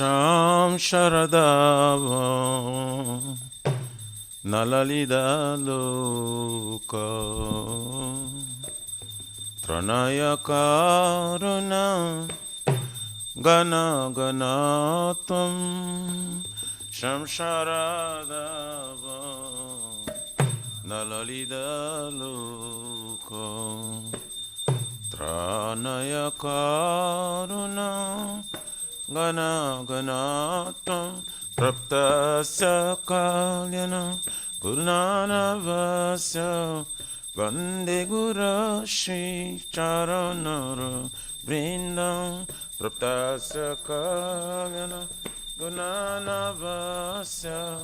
Sham Sharadava Nalalida Loka Tranaya Karuna Gana Ganatam Sham Sharadava Nalalida Loka Tranaya Karuna Gana Ganatam Praptasya Kalyana Gurunana Vasya Vande Guru Shri Charanara Vrindam Praptasya Kalyana Gurunana Vasya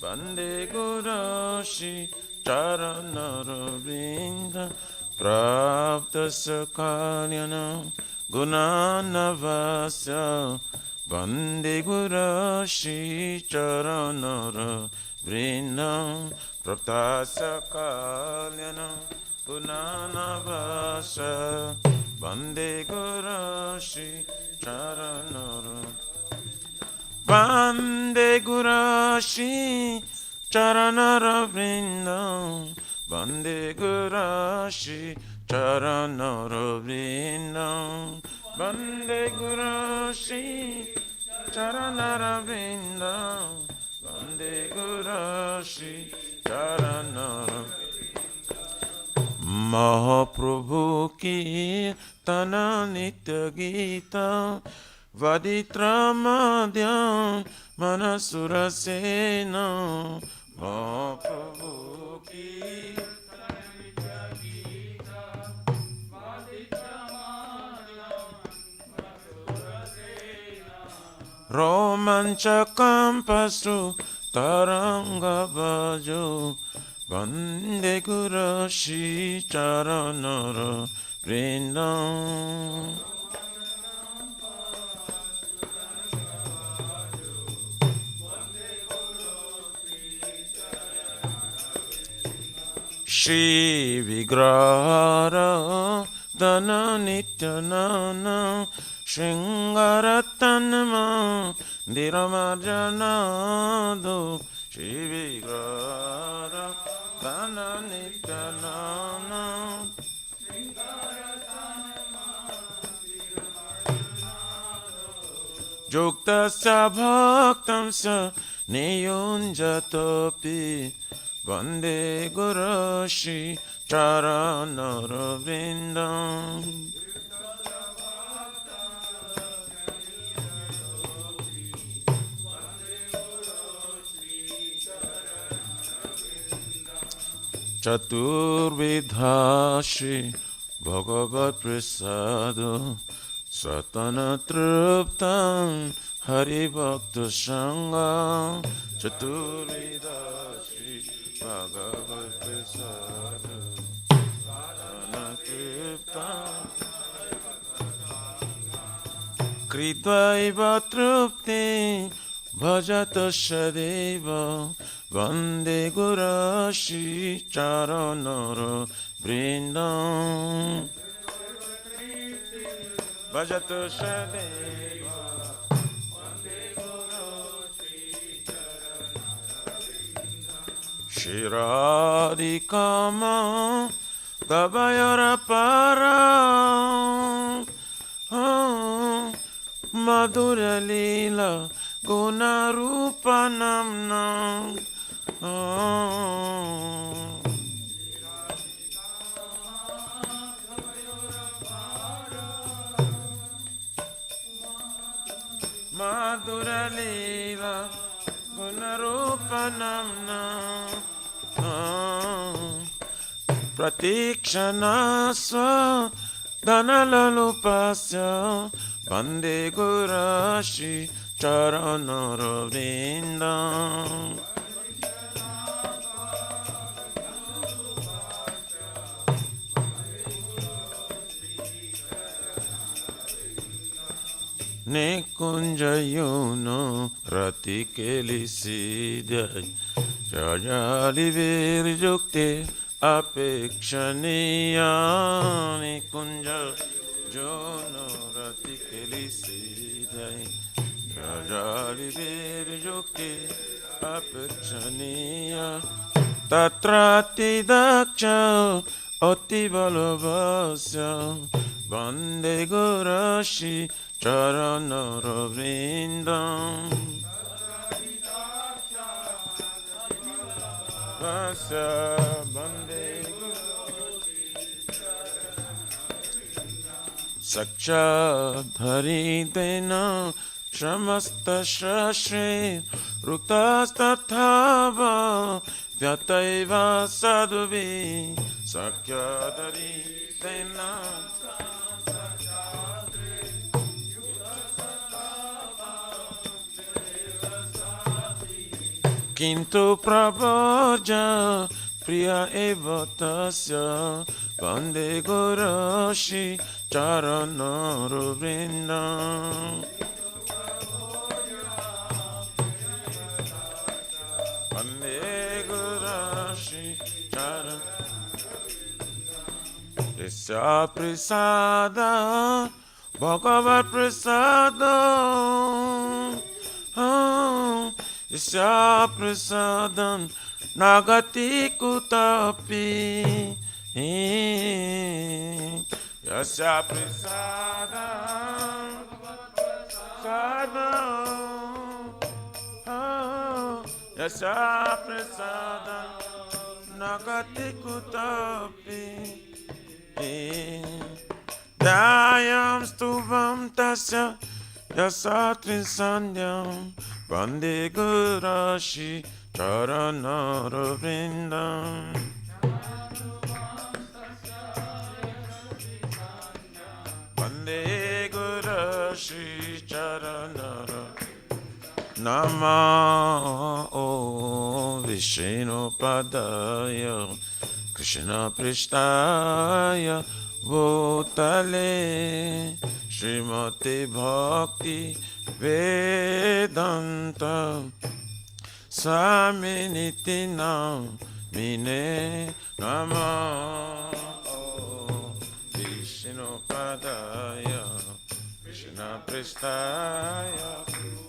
Vande Guru Shri Charanara Vrindam Praptasya Kalyana Gurunana Vasya Vande Guru Shri Charanara Vrindam Praptasya Kalyana Gunana Vasya Vande Guru Shri Charanara Vande Guru Shri Charanara Vrindam Vande Guru Shri Charanara Vrindam Vande Guru Shri Charanara Vrindam Vande Guru Shri Charanara Mahaprabhu ki Tana Nitya Gita Vaditra Madhyam Manasura Sena Mahaprabhu ki Romanchakam Pasru Taranga Bhajo Vande Guru Shri Charanara Vrindam Shri Vigrahara Dana Nityanana Shringaratanma Dhiramarjanado Shri Vigrahara Dana Nityanana Juktasya Bhaktamsa Niyunjatopi Vande Guru Shri Charanara Vrindam Chaturvidha Shri Bhagavad Prasada Satana Truptam Hari Bhakta Sangha Chaturvidha Shri Bhagavad Prasada Satana Truptam Kritva Trupti Bhajata Shadeva Vande Guru Shri Charanara Vrindam Bhajata Shadeva Vande Guru Shri Charanara Shri Radhikama Gabayara Para Madhura Lila Guna Rupa Namna Madhura Lila Guna Rupa Namna Pratikshana Swa Dhanalalupasya Vande Guru Shri Charanara Vrindam Nikunjayuno Ratikelisidai Jayali Virjukti Apekshaniya Nikunjayuno Ratikelisidai Jali Virjukti Apachaniya Tatrati Daksha Oti Balavasya Vande Gurashi Charanaravrindam Vasya Vande Saksha Dharidena Shamasta Shashri Ruktastathava Vyataiva Sadhuvi Sakya Dharidena Kintu Prabhaja Priya Eva Tasya Vande Gurashi Charanaravrindam Vande Gurashi Charanaravrindam Yasya Prasada Bhagavat Prasada Yasya Prasadam Nagati Kutapi Yasya Prasadam Yasya Prasadam Nagati Kutapi Dayam Stuvam Tasya Yasatri Sandhyam Vande Gurashi Charanaravrindam Vande Gurashi Charanaravrindam Namo Vishnu Padaya Krishna Prishtaya Bhutale Srimati Bhakti Vedanta Swaminiti Namine Namo Vishnu Padaya Krishna Prestaya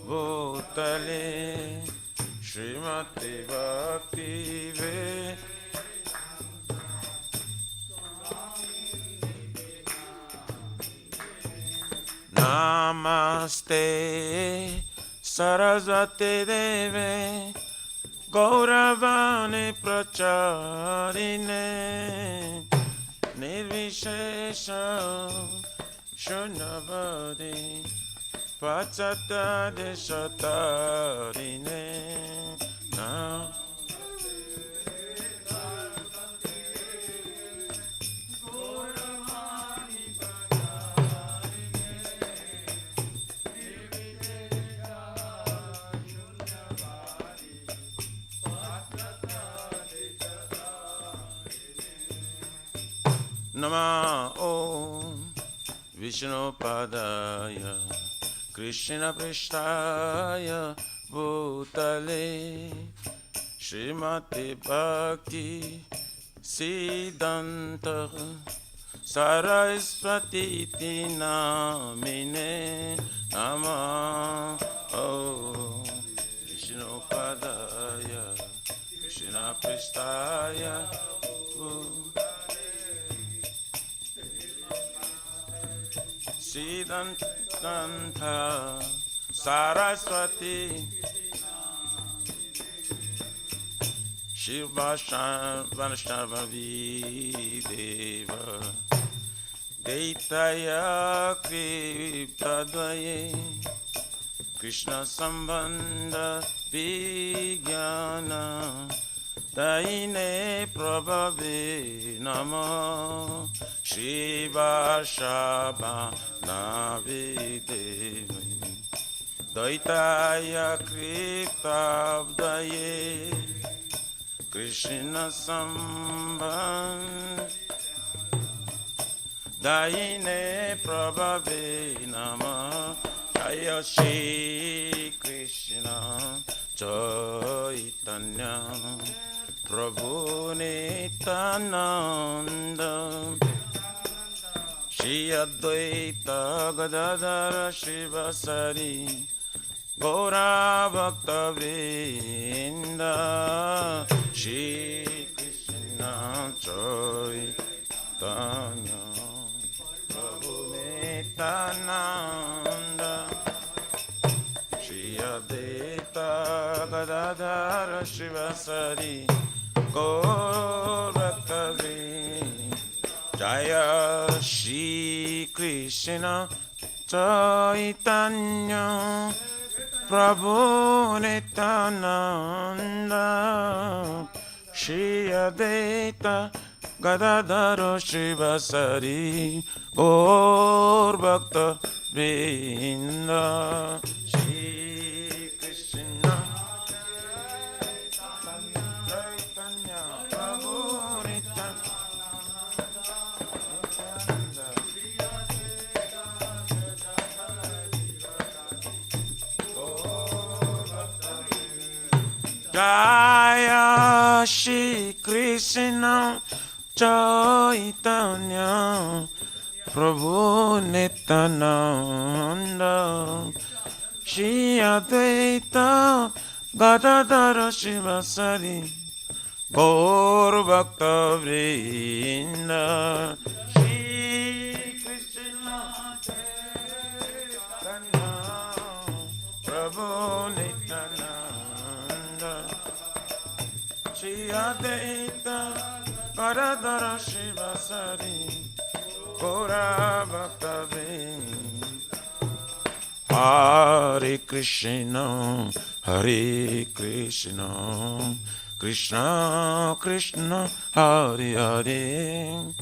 Bhutale Srimati Bhakti Vedanta Namaste Saraswati Deve Gauravani Pracharine Nirvishesha Shunyavadi Pachata Deshatarine Namo Vishnu Padaya Krishna Prishtaya Bhutale Srimati Bhakti Siddhanta Saraswati Namine Namo Vishnu Padaya Krishna Prishtaya Siddhanta Saraswati Shiva Vanishnavavi Deva Daitaya Kriptadvaye Krishna Sambandha Vijnana Daine Prabhave Namo Shiva Shaba Navidevi Daitaya Kriptavdaye Krishna Sambandha Daine Prabhave Namah Jaya Shri Krishna Chaitanya Prabhu Nityananda Shri Advaita Gadadhara Shivasari Gaura Bhakta Vrinda Shri Krishna Chaitanya Prabhu Nityananda Shri Advaita Gadadhara Shivasari Gaur Bhakta Vrinda Jaya Shri Krishna Chaitanya Prabhu Nityananda Shri Advaita Gadadhara Shivasari Gaur Bhakta Vrinda Shri Krishna Chaitanya Prabhu Jaya Shri Krishna Chaitanya Prabhu Nityananda Shri Advaita Gadadhara Shivasari Gaur Bhakta Vrinda Shri Krishna Chaitanya Prabhu Nityananda Shri Advaita Gadadhara Shivasari Gaura Bhakta Vrinda Hare Krishna Hare Krishna Krishna Krishna Hare Hare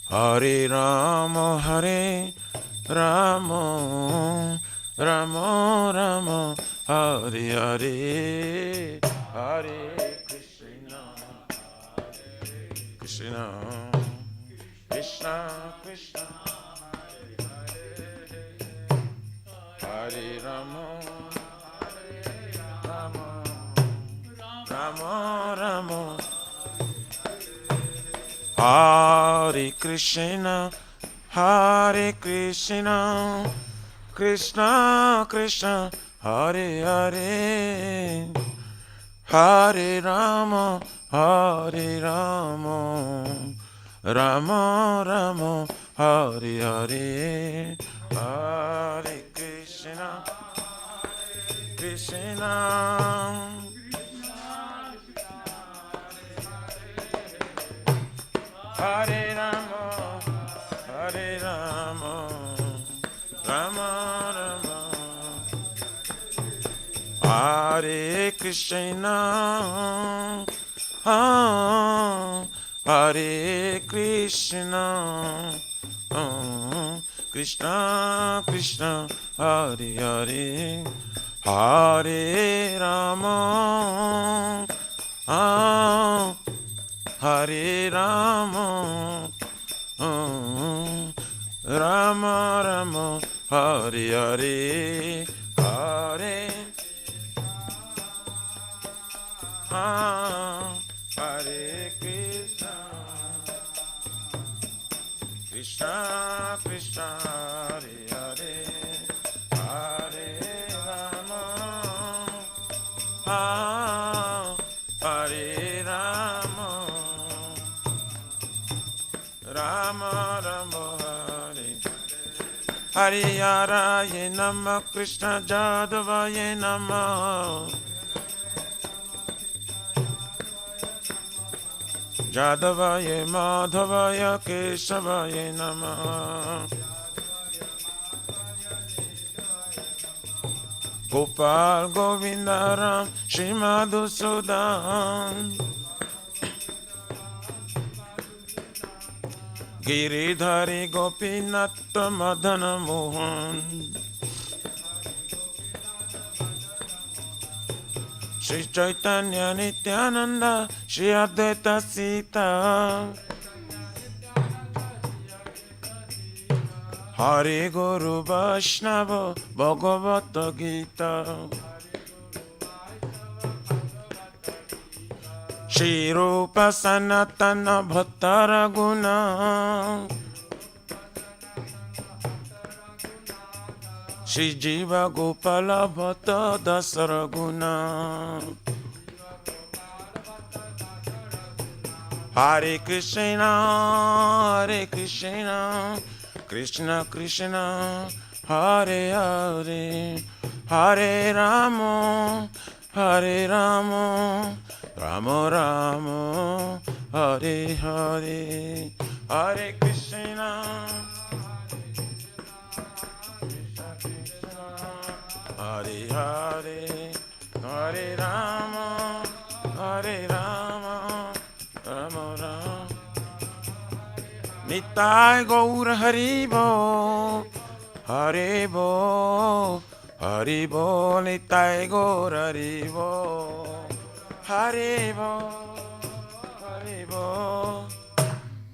Hare Rama Hare Rama Rama Rama Hare Hare Hare Krishna Krishna Krishna Krishna Hare Rama Rama Rama Rama Hare Krishna Hare Krishna Krishna Krishna Hare Hare Hare Rama Hare Rama Rama Rama Hare Hare Hare Krishna Krishna Hare Rama Hare Rama Rama Rama Hare Krishna Hare Krishna Krishna Krishna Hare Hare Hare Rama Hare Rama Rama Rama Hare Hare Hare Hare Krishna Krishna Krishna Hare Hare Hare Rama Hare Rama Rama Rama Hare Hariyaraye Namah Krishna Jadavaye Namah Jadavaye Madhavaya Keshavaya Namah Gopal Govindaram Shri Madhusudan Giridhari Gopinath Madana Mohan Shri Chaitanya Nityananda Shri Advaita Sita Hari Guru Vaishnava Bhagavata Gita Shri Rupa Sanatana Bhattara Guna Shri Jiva Gopala Bhatta Dasaraguna. Hare Krishna, Hare Krishna, Krishna Krishna, Hare Hare, Hare Rama, Hare Rama, Rama Rama, Hare Hare, Hare Krishna, Hare Hare, Hare Rama, Hare Rama, Rama Rama. Nitai Gaur Haribo, Haribo, Haribo, Nitai Gaur Haribo, Haribo, Haribo,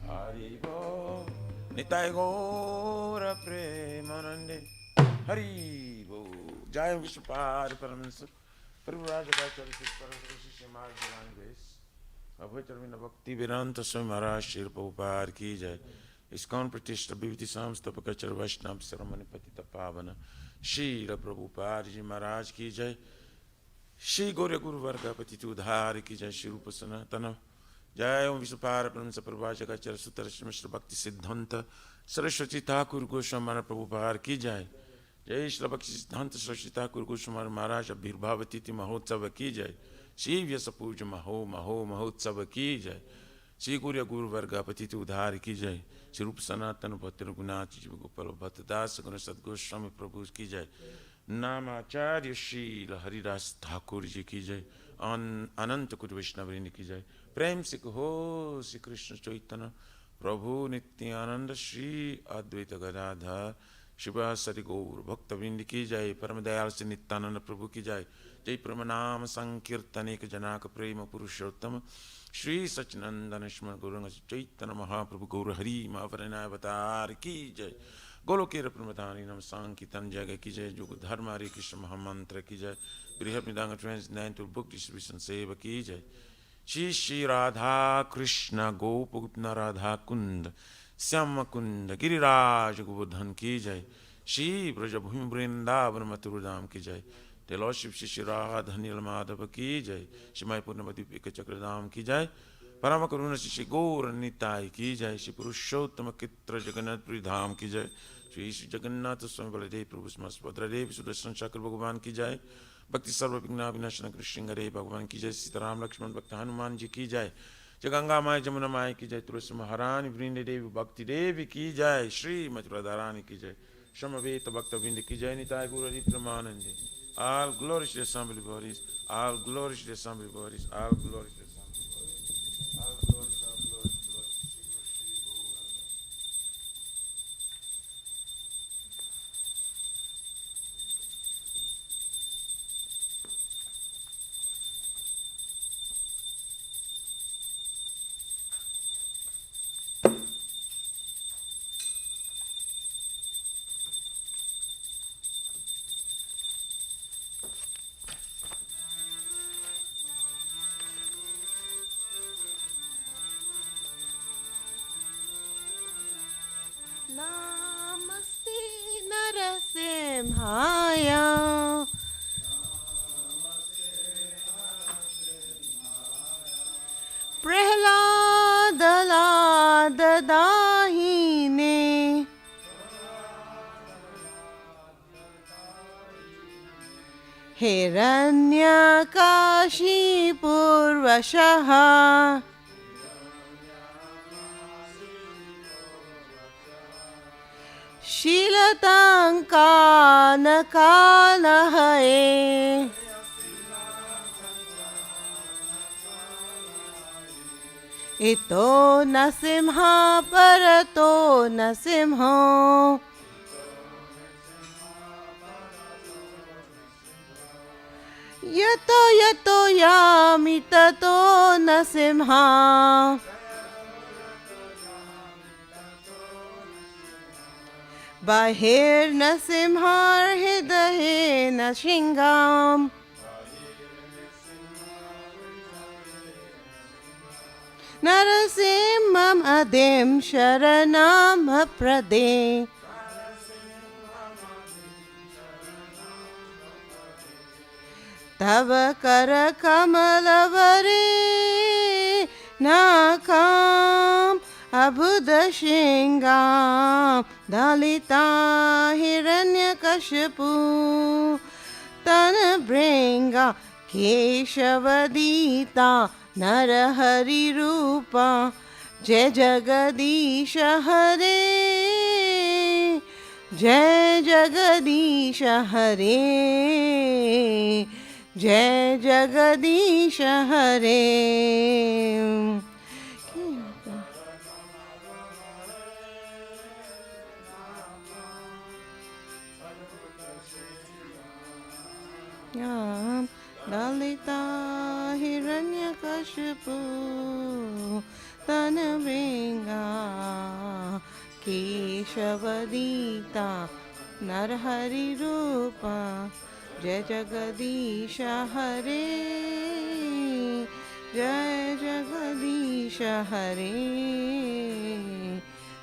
Haribo, Nitai Gaur Premanande, Haribo. Jai Vishwapad Paramahansa, February-2022 Shri Marg Divine Grace. Abhaitarvina Bhakti Vedanta Swami Maharaj Shri Prabhupada ki jai. ISKCON Pratishta Bhiviti Samstapakachar Vaishnava Saramani Patita Pavana Shri Prabhupada Ji Maharaj ki jai. Shri Gaurya Guru Varga Patitu Udhari ki jai. Shri Rupa Sanatana Jai Om Vishwapara Pranamsa Prabhajagachara Sutara Shri Bhakti Siddhanta Saraswati Thakur Goswami Prabhupada ki jai. Jai Shri Bhakti Siddhanta Saraswati Thakur Goswami Maharaj Abhirbhavatiti Mahotsava ki jai. Shri Vyasapuja Mahotsava ki jai. Shri Gaurya Guru Varga Patitu Udhari ki jai. Shri Rupa Sanatana Bhakti Raghunath Jiva Gopala Bhatta Das Guna Sadgoswami Prabhu ki jai. Namacharya Shri Haridas Thakur ji ki jai. Ananta Kuri Vaishnavrini ki jai. Prem se kaho Shri Krishna Chaitanya Prabhu Nityananda Shri Advaita Gadadhar Shiva Sari Gaur Bhakta Vindi ki jai. Paramadayal Shri Nityananda Prabhu ki jai. Jai Pramanam Sankirtanik Janaka Prema Purushottama Shri Sachinandana Shman Guranga Chaitanya Mahaprabhu Gaur Hari Mahavarana Avatar ki jai. Golokera Pramadhani Nam Sankirtan Jaga ki jai. Yoga Dharma Hare Krishna Mahamantra ki jai. Brihat translated book distribution Seva ki jai. Shri Shri Radha Krishna Gopagupna Radha Kund Syama Kunda Giriraj Govardhan ki jai. Shri Brajabhumi Vrindavan Mathurudam ki jai. The Lordship Shri Radha Nila Madhava ki jai. Shri Mai Purnamadi Chakradam ki jai. Parama Karuna Shri Gaur Nitai ki jai. Shri Purushottama Kitra Jagannath Pridham ki jai. Shri Shri Jagannath Swami Baladev Prabhu Smaspadra Dev Sudarshan Chakra Bhagavan ki jai. Bhakti Sarva Vigna Vinashana Krishna Hare Bhagavan ki jai. Sitaram Lakshman Bhakta Hanuman ji ki jai. Jaganga Mai Jamuna Mai ki jai. Tulsi Maharani Vrinde Devi Bhakti Devi ki jai. Shri Mathura Dharani ki jai. Shamaveta Bhakta Vindi ki jai. Nitai Gauri Pramanandi. All glory to the assembly bodies, all glory to the assembly bodies, all glory to the assembly bodies, all glory, all glory, glory to Shri Namaste Narasimhaya Prahlada Dahine Hiranyakashipurvashaha Shilatankanakalahaye Ito nasimha parato nasimha Yato yato yami tato nasimha Bahir nasimhar hidahe nashingam Narasimham adim sharanam aprade तव कर कमलवरे नाकाम अबुध श्रृंगाम दलिता हिरण्यकशिपु तन भृंगा केशवदीता नरहरि रूपा जय जगदीश हरे जय जगदीश हरे जय जगदीश हरे ललिता हिरण्यकशिपु तनभृंगा केशवदीता नरहरि रूपा जय जगदीश हरे जय जगदीश हरे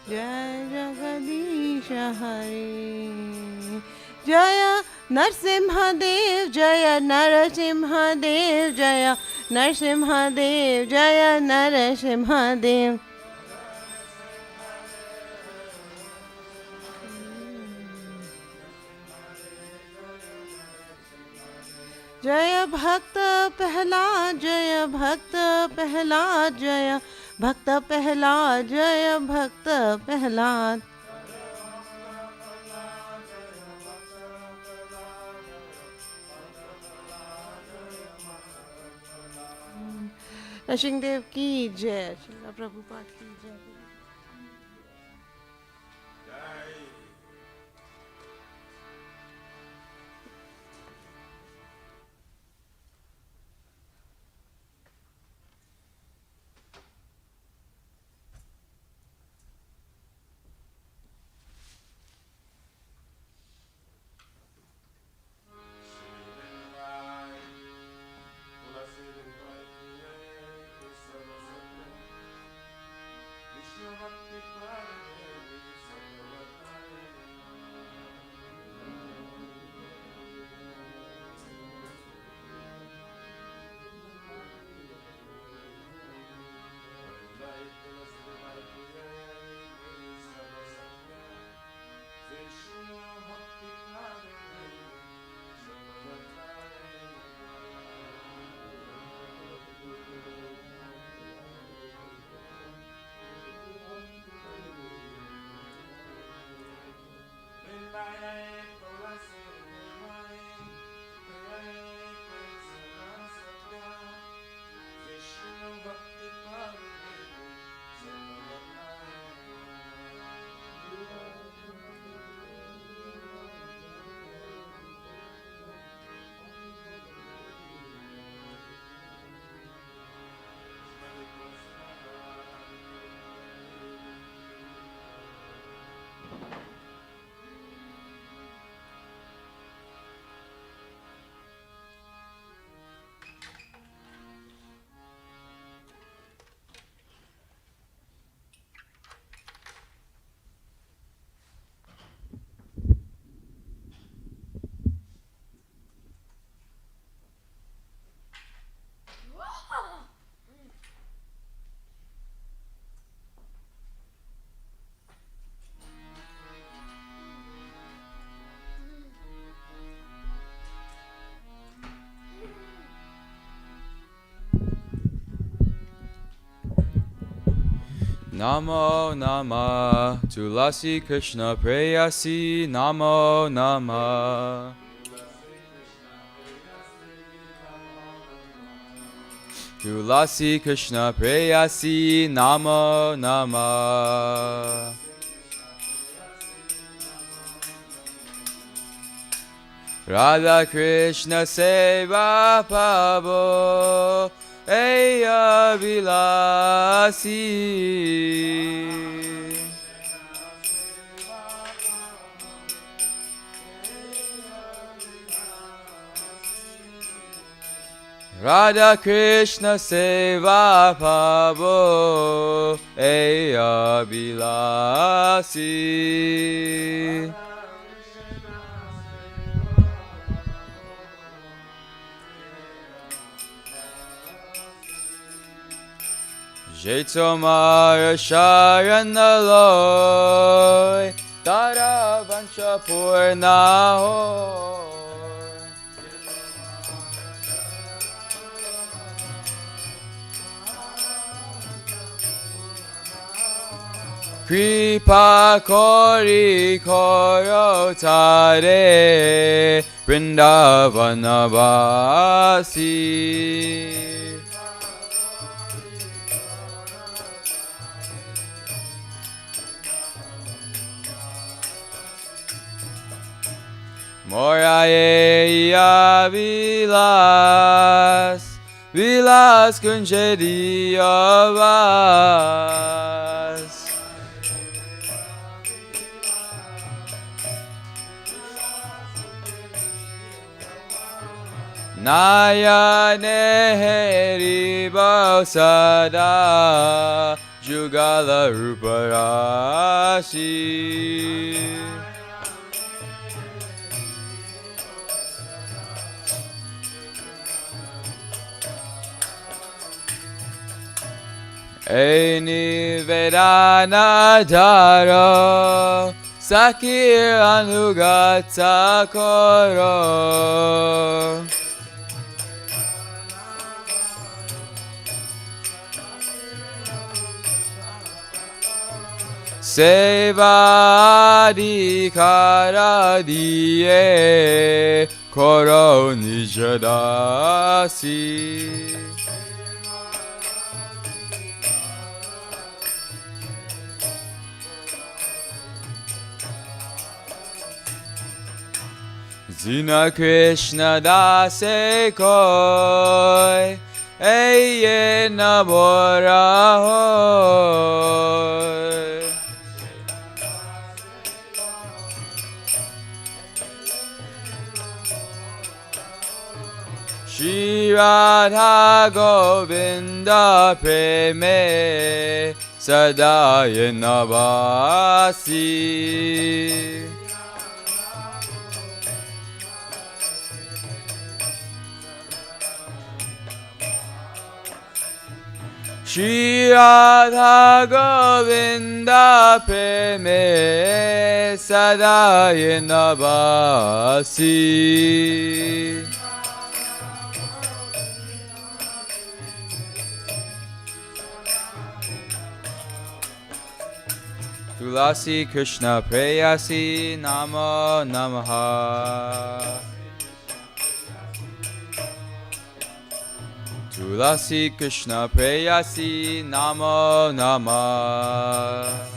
जय जगदीश हरे जय नरसिंहदेव जय नरसिंहदेव जय नरसिंहदेव जय नरसिंहदेव जय भक्त प्रहलाद जय भक्त प्रहलाद जय भक्त प्रहलाद जय भक्त प्रहलाद नरसिंहदेव की जय श्रील प्रभुपाद की जय Namo Namah Tulasi Krishna Preyasi Namo Namah Tulasi Krishna Preyasi Namo Namah Radha Krishna Seva Pavo Eya Vilasi Radha Krishna Seva Pavo Eya Vilasi Jaitomara Sharanaloy Tara Vancha Purnaho Kripa Kori Koro Tare Vrindavanavasi Moraya Vilas Vilas Kunjadiyavas Nayane Heri Sada Jugala Ruparashi Eni Vedana Daro Sakir Anugata Koro Seva Adhikara Diye Koro Nijadasi Zina Krishna Dase Koi Eye Nabora Hoy Shri Radha Govinda Preme Sadaya Navasi Shri Radha Govinda Preme Sadaya Navasi Tulasi Krishna Preyasi Namo Namaha Tulasi Krishna Preyasi Namo Namah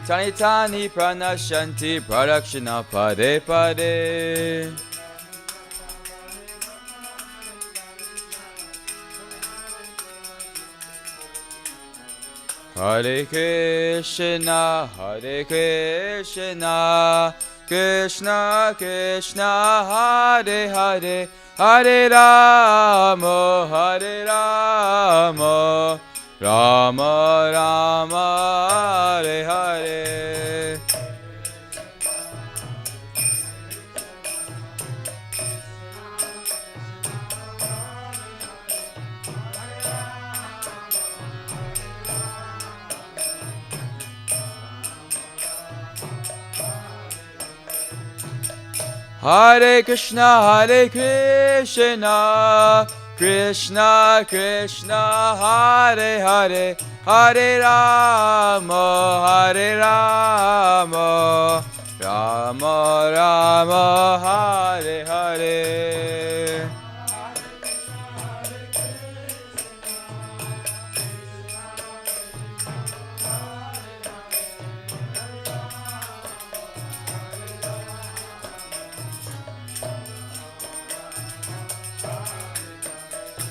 Tani tani pranashanti pradakshina pade pade Hare Krishna Krishna Krishna Hare Hare Hare Rama Rama Rama Hare Hare Hare Krishna, Krishna Krishna, Hare Hare, Hare Rama, Rama Rama, Hare Hare.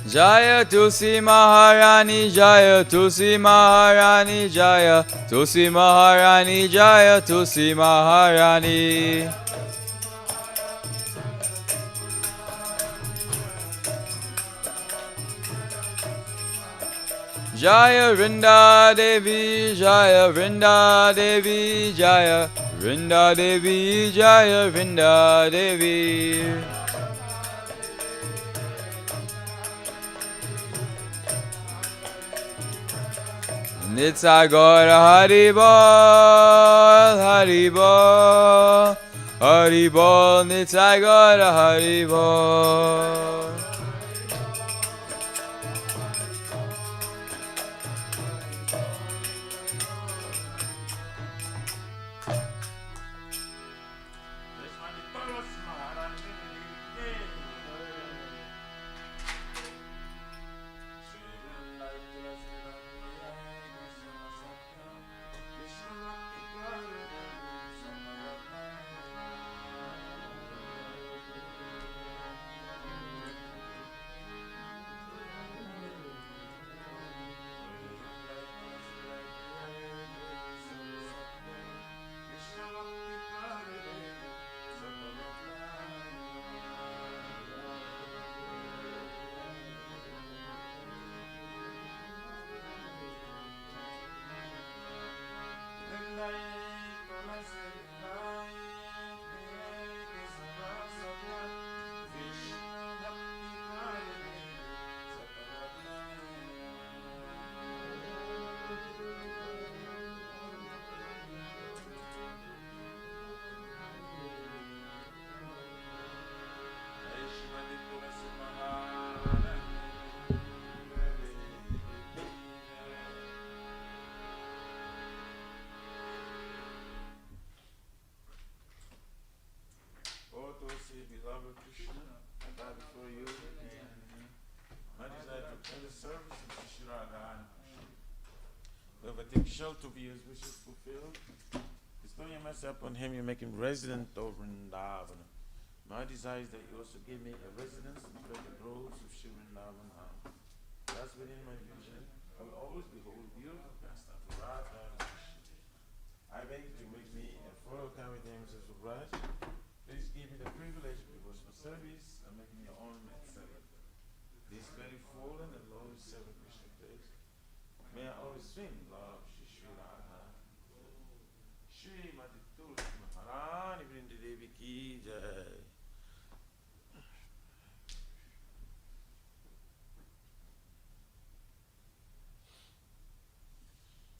Jaya Tulsi Maharani, Jaya Tulsi Maharani, Jaya Tulsi Maharani, Jaya Tulsi Maharani. Jaya Vrinda Devi, Jaya Vrinda Devi, Jaya Vrinda Devi, Jaya Vrinda Devi. Nitsagora Haribol, Haribol, Haribol, Nitsagora Haribol. Beloved Krishna, I bow before you, and my desire to enter service of Shri Radha and Krishna. Whoever takes shelter of you, his wishes fulfilled. Bestow your mercy upon him, you make him resident over Vrindavan. My desire is that you also give me a residence in the groves of Shri Vrindavan. That's within my vision. I will always behold beautiful pastime for Radha and Krishna. I beg you to make me a fellow Kavadams of Raj. Please give me the privilege of devotional service and make me your ornament servant. This very fallen and lowly servant Krishna place, may I always sing love Shri Shri Radha. Shri Mati Tulsi Maharani Vrinda Devi Ki Jai.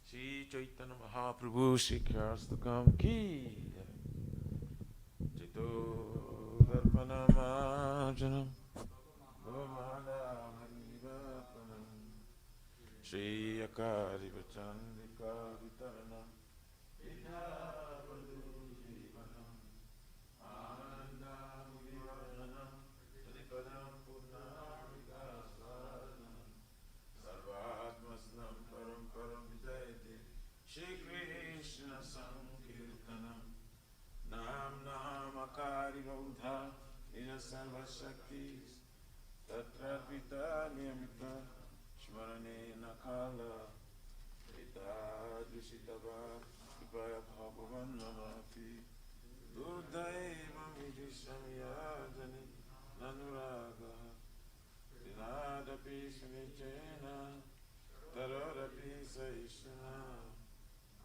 Shri Chaitanya Mahaprabhu Shri Krastakam Ki Jai. Jito Darpanamajanam Gomala Harivapanam Shri Akari Vachandika Vitaranam Vidavadu Jivanam Anandam Vivaranam Sadipadam Purnamikasvaranam Sarvatmasnam Param Param Vijayate Shri Krishna Sankirtanam Nam Namakari Gaudha Ina Sarva Shaktis Tatra Pita Niyamita Shmarane Nakala Pita Dushitava Kipaya Bhagavan Namati Durdaiva Vidishamyadani Nanuraga Dinadapi Sunichena Taradapi Saishana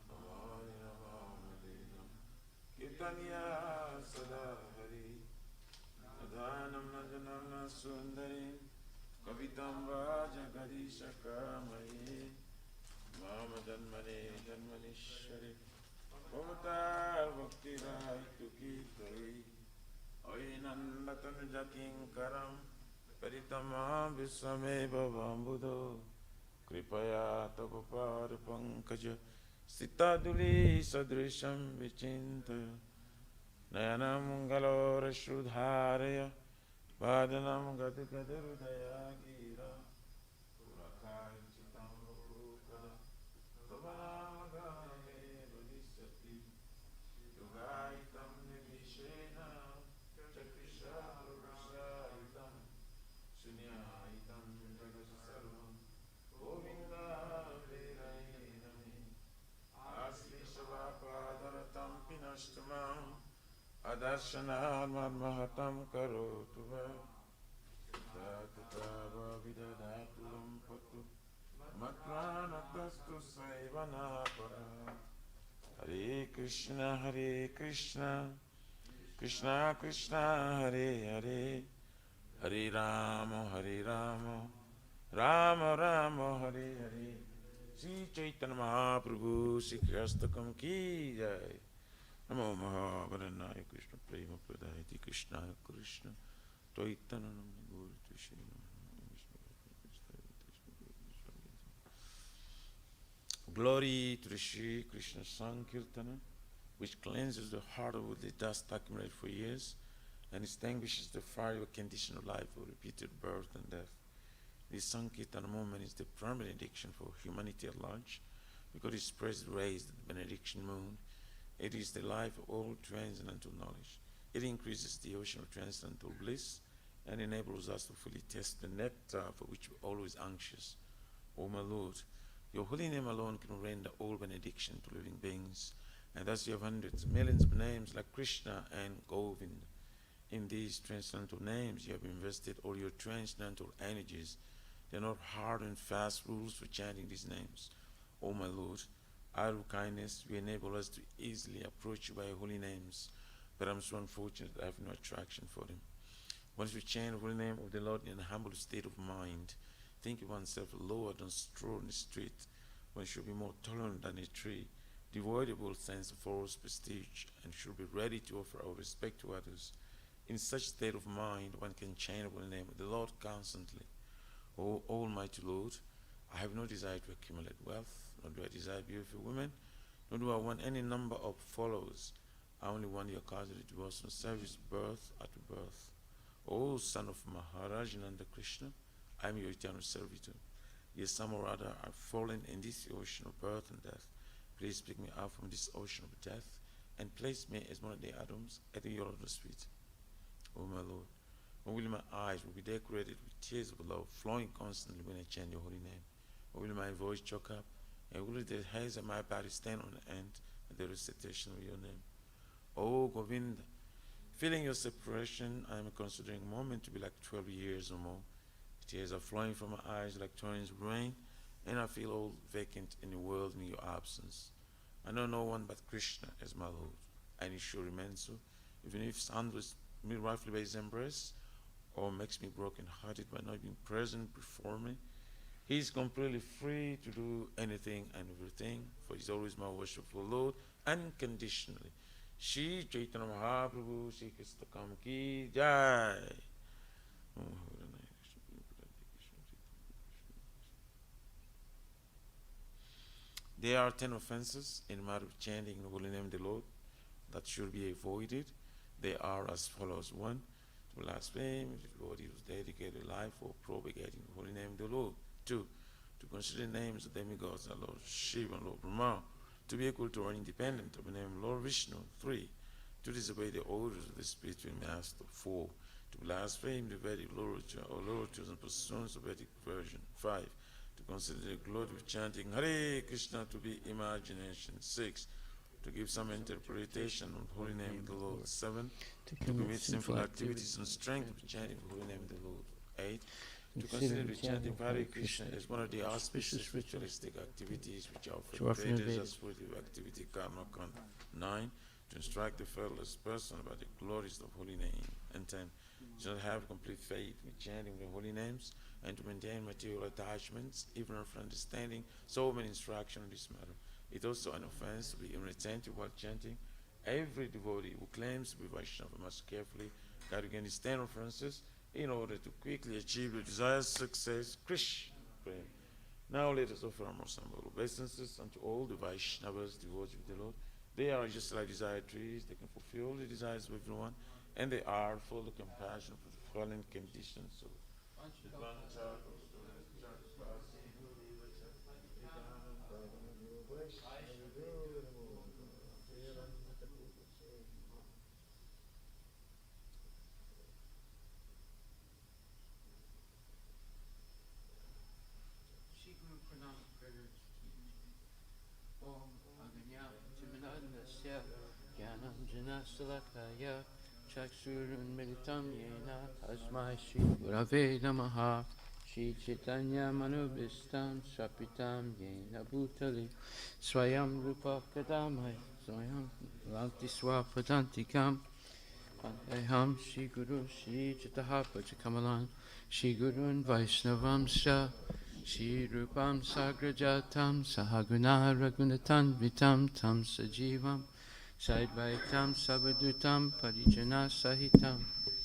Namani Namamadinam Kirtaniya Sada Hari Adhanam Najanam Sundarim Kavitam Vajagadi Shakamayi Mama Janmane Janmanishwari Bhavatar Bhakti Rai Tuki Tori Oinandatanuja kinkaram Paritama Viswameva Vambudo Kripaya Tapapar Pankaja Sitaduli Sadrisham Vichintaya Nayanam Galora Shudharaya Vadanam Gatikadurudaya Gira Purakai Chitam Rupukara Tavanamagame Bodhisati Yugaitam Nivishena Chakrisha Rushaitam Sunyaitam Jagasarvam Govinda Virainami Asli Savapadaratam Pinashtamam Adarshana Mahatam Karotuva Tatava Vidadatulam Patu Matranatastu Saivana Para Hare Krishna, Krishna Krishna, Hare Hare, Hare Rama, Rama Rama, Hare Hare. Sri Chaitanya Mahaprabhu, Sri Krastakam Ki Jai. Namo Mahavaranaya Krishna Prema Pradayati Krishna Krishna Chaitanya Guru Krishna. Glory to the Shri Krishna Sankirtana, which cleanses the heart of the dust accumulated for years and extinguishes the fire of a condition of life of repeated birth and death. This Sankirtana moment is the prime benediction for humanity at large, because it spreads the rays of the benediction moon. It is the life of all transcendental knowledge. It increases the ocean of transcendental bliss and enables us to fully taste the nectar for which we're always anxious. O my Lord, your holy name alone can render all benediction to living beings, and thus you have hundreds, millions of names like Krishna and Govinda. In these transcendental names you have invested all your transcendental energies. They are not hard and fast rules for chanting these names. O my Lord, out of kindness you enable us to easily approach you by your holy names, but I'm so unfortunate that I have no attraction for them. Once we chant the holy name of the Lord in a humble state of mind, think of oneself lower than straw in the street. One should be more tolerant than a tree, devoid of all sense of false prestige, and should be ready to offer our respect to others. In such state of mind, one can chant the name of the Lord constantly. O Almighty Lord, I have no desire to accumulate wealth, nor do I desire beautiful women, nor do I want any number of followers. I only want your casual devotion, service, birth after birth. O son of Maharaj Nanda Krishna, I am your eternal servitor. Yes, some or other are fallen in this ocean of birth and death. Please pick me up from this ocean of death and place me as one of the atoms at your lotus feet. O my Lord, O will my eyes will be decorated with tears of love flowing constantly when I chant your holy name. O will my voice choke up, and will the hairs of my body stand on end at the recitation of your name. O Govinda, feeling your separation, I am considering a moment to be like 12 years or more. Tears are flowing from my eyes like torrents of rain, and I feel all vacant in the world in your absence. I know no one but Krishna as my Lord, and he should remain so, even if sandals me roughly by his embrace, or makes me broken-hearted by not being present before me. He is completely free to do anything and everything, for he is always my worshipful Lord, unconditionally. Shri Chaitanya Mahaprabhu, Shri Krishna Ki Jai. There are 10 offenses in the matter of chanting the holy name of the Lord that should be avoided. They are as follows. 1, to blaspheme the Lord whose dedicated life for propagating the holy name of the Lord. 2, to consider names of demigods, our Lord Shiva and Lord Brahma, to be equal to or independent of the name of Lord Vishnu. 3, to disobey the orders of the spiritual master. 4, to blaspheme the Vedic literature or literatures and pursuits of Vedic version. 5, to consider the glory of chanting Hare Krishna to be imagination. 6, to give some interpretation of the holy name of the Lord. 7, to commit sinful activities and strength of chanting the holy name of the Lord. 8, to consider the chanting of Hare Krishna as one of the auspicious ritualistic activities which are often Vedas as spiritual activity karma kanda. 9, to instruct the fearless person about the glories of holy name. And 10, to have complete faith in chanting the holy names and to maintain material attachments even after understanding so many instructions on this matter. It is also an offense to be inattentive while chanting. Every devotee who claims to be Vaishnava must carefully got to gain his 10 references in order to quickly achieve the desired success. Krishna. Now let us offer our most humble obeisances unto all the Vaishnavas, devotees of the Lord. They are just like desired trees, they can fulfill the desires of everyone, and they are full of compassion for the fallen conditions. So, Salakaya Chaksurunmilitam Yena Tasmai Shri Gurave Namaha Shri Chaitanya Manubhistam Shapitam Yena Bhutali Swayam Rupa Kadamai Swayam Lanti Swapadantikam Vandeham Shri Guru Shri Chitaha Pachakamalan Shri Gurun Vaishnavam Sha Shri Rupam Sagrajatam Sahaguna Ragunatan Vitam Tam Sajivam Saidvaitam Sabadutam Parijana Sahitam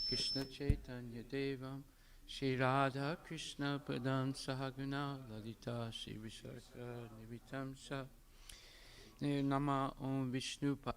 Krishna Chaitanya Devam Shri Radha Krishna Padam Sahaguna Lalita Shri Vishaka Nivitam Sa Nama Om Vishnu Pa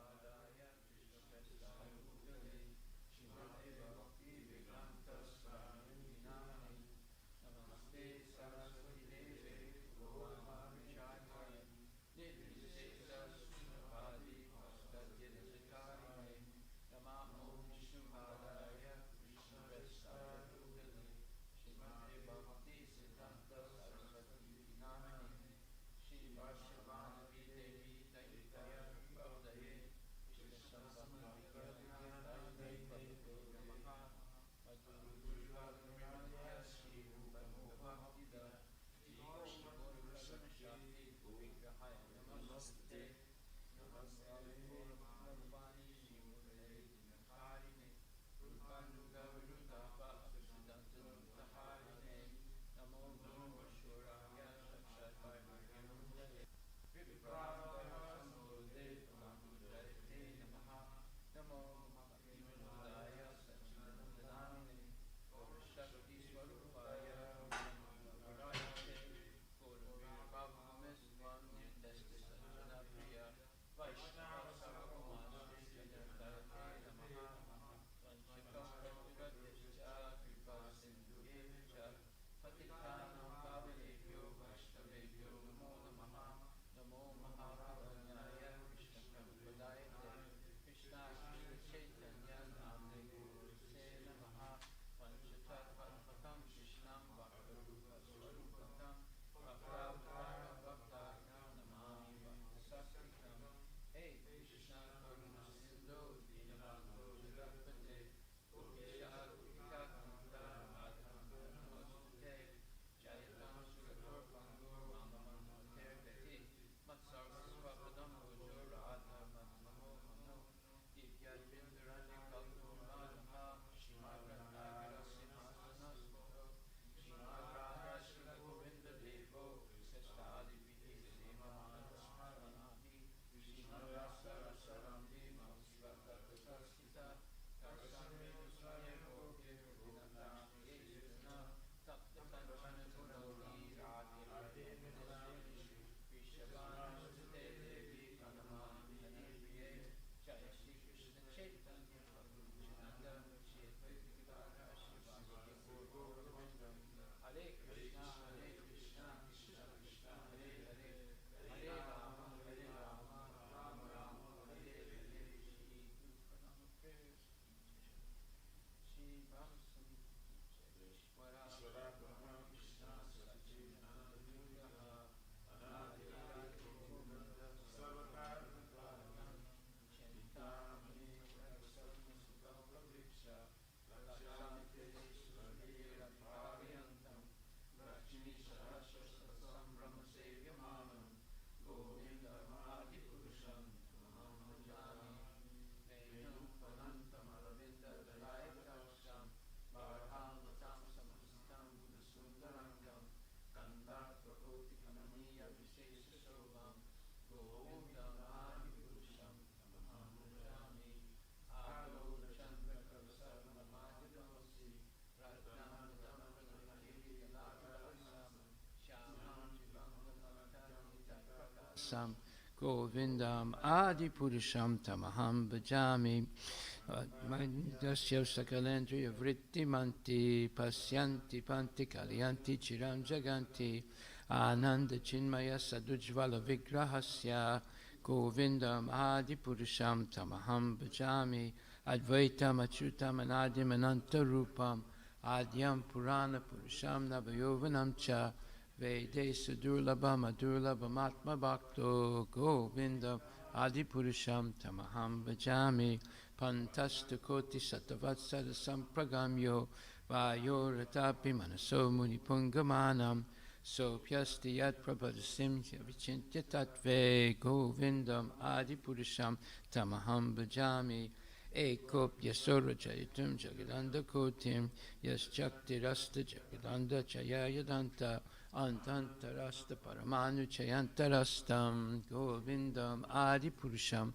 Rasam Govindam Adi Purusham Tamaham Bhajami. Dasya Sakalendriya Vritti Manti Pasyanti Panti Kalyanti Chiram Jaganti Ananda Chinmaya Sadujvala Vigrahasya Govindam Adi Purusham Tamaham Bhajami Advaitam Achyutam Anadim Anantarupam Adyam Purana Purusham Navayovanam Cha Vede Sudurlabham Adurlabham Atma Bhakto Govindam Adi Purusham Tamaham Bhajami Pantastu Koti Satavatsara Sampragamyo Vayo Ratapi Manaso Munipungamanam Sopyasti Yat Prabhadasim Vichintya Tatve Govindam Adi Purusham Tamaham Bhajami Ekop Yasora Chayitum Jagadanda Kotim Yas Chakti Rasta Jagadanda Chayayadanta Antanta Rasta Paramanu Chayanta Rastam Govindam Adi Purusham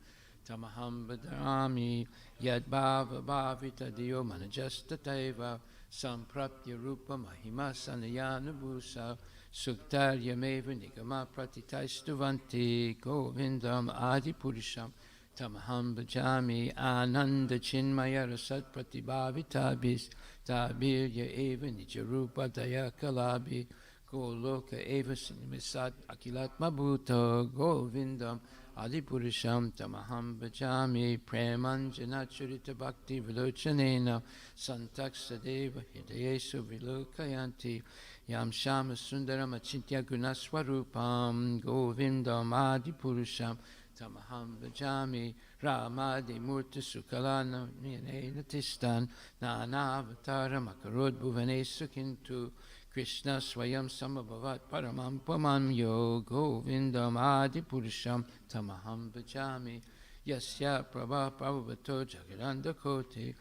Tamaham Bhadrami Yad Bhava Bhavita Diyo Manajasta Taiva Samprapya Rupa Mahima Sanayana Bhusa Suktarya Meva Nigama Pratitaistuvanti Govindam Adi Purusham Tamaham Bhajami Ananda Chinmaya Rasat Pratibhavitabhis Tabirya Eva Nijarupa Daya Kalabi Goloka Eva Sinimisat Akilatma Bhuta Govindam Adi Purusham Tamaham Bhajami Premanjana Churita Bhakti Vilochanena Santaksadeva Hidayesu Vilokayanti Yam Shama Sundaram Achintya Gunaswarupam Govindam Adi Purusham Tamaham Bhajami Ramadi Murti Sukalana Nina Tistan Nana Avatara Makarod Bhuvane Sukintu Krishna Swayam Samabhavat Paramam Pamam Yo Govindam Adi Purusham Tamaham Bhajami Yasya Prabha Prabhavato Jagaranda Koti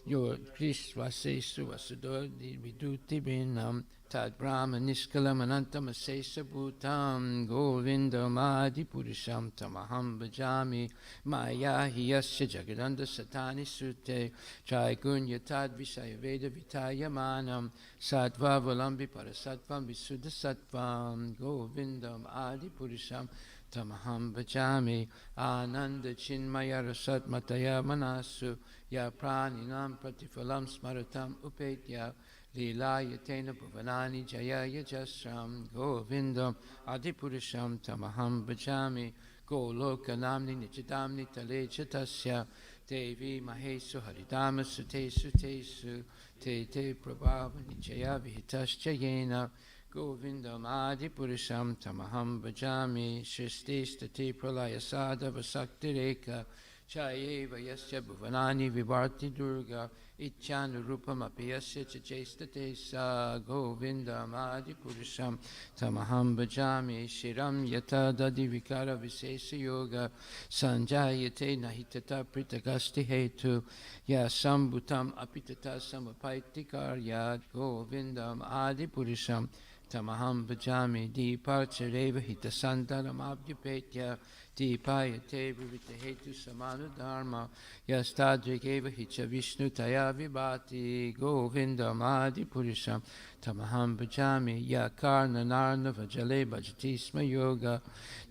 Yo Krishvasesu Vasudodi Viduti Binam Tad Brahma Niskalam Anantam Asesa Bhutam Govindam Adi Purusham Tamaham Bhajami Maya Hiyasya Jagadanda Satani Sute Traigunya Tad Visaya Veda Vitaya Manam Sattva Valambi Parasattvam Visuddha Sattvam Govindam Adi Purusham Tamaham Bhajami Ananda Chinmaya Rasat Mataya Manasu Ya Praninam Pratifalam Smaratam Upetya Lila Yatena Bhuvanani Jaya Yajasram Govindam Adipurusham Tamaham Bhajami Goloka Namni Nijadamni Tale Chatasya Devi Mahesu Haridama Sute Sutesu Te Te Prabhavani Jaya Vihitascha Yena Govindam Adipurusham Tamaham Bhajami Shristi Stati Pralaya Sadhava Sakti Reka Chayeva Yasya Bhuvanani Vivarti Durga Ichanurupam Apiyasya Chachestate Sa Govindam Adipurusham Tamaham Bhajami Shiram Yata Dadi Vikara Visesa Yoga Sanjayate Nahitata Pritagasti Hetu Yasambhutam Apitata Samapaiti Karyat Govindam Adipurusham Tamaham Bhajami Deepachareva Hitasantaram Abhyapetya Deepayate Vivita Hetu Samana Dharma Yastadrikeva Hicha Vishnu Taya Vibhati Govindam Adi Purusham Tamaham Bhajami Yakarna Narna Vajale Bhajatisma Yoga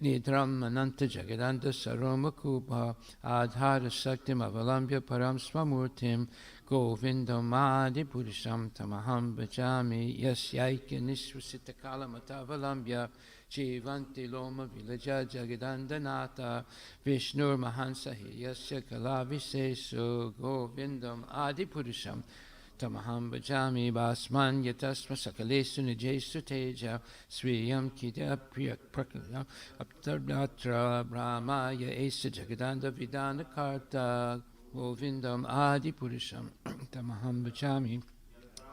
Nidram Ananta Jagadanta Saroma Kupa Adhara Saktim Avalambya Param Swamurtim Govindam Adi Purusham Tamaham Bhajami Yasyaikya Nisvasita Kalamatavalamya Jivanti Loma Vilaja Jagadandanata Vishnur Mahansa Yasya Kalavisesu Govindam Adi Purusham Tamaham Bhajami Basman Yatasma Sakalesu Nijesu Teja Swiyam Kidya Priyak Prakala Aptardatra Brahmaya Esa Jagadanda Vidana Karta Govindam Adi Purusham Tamaham Bhajami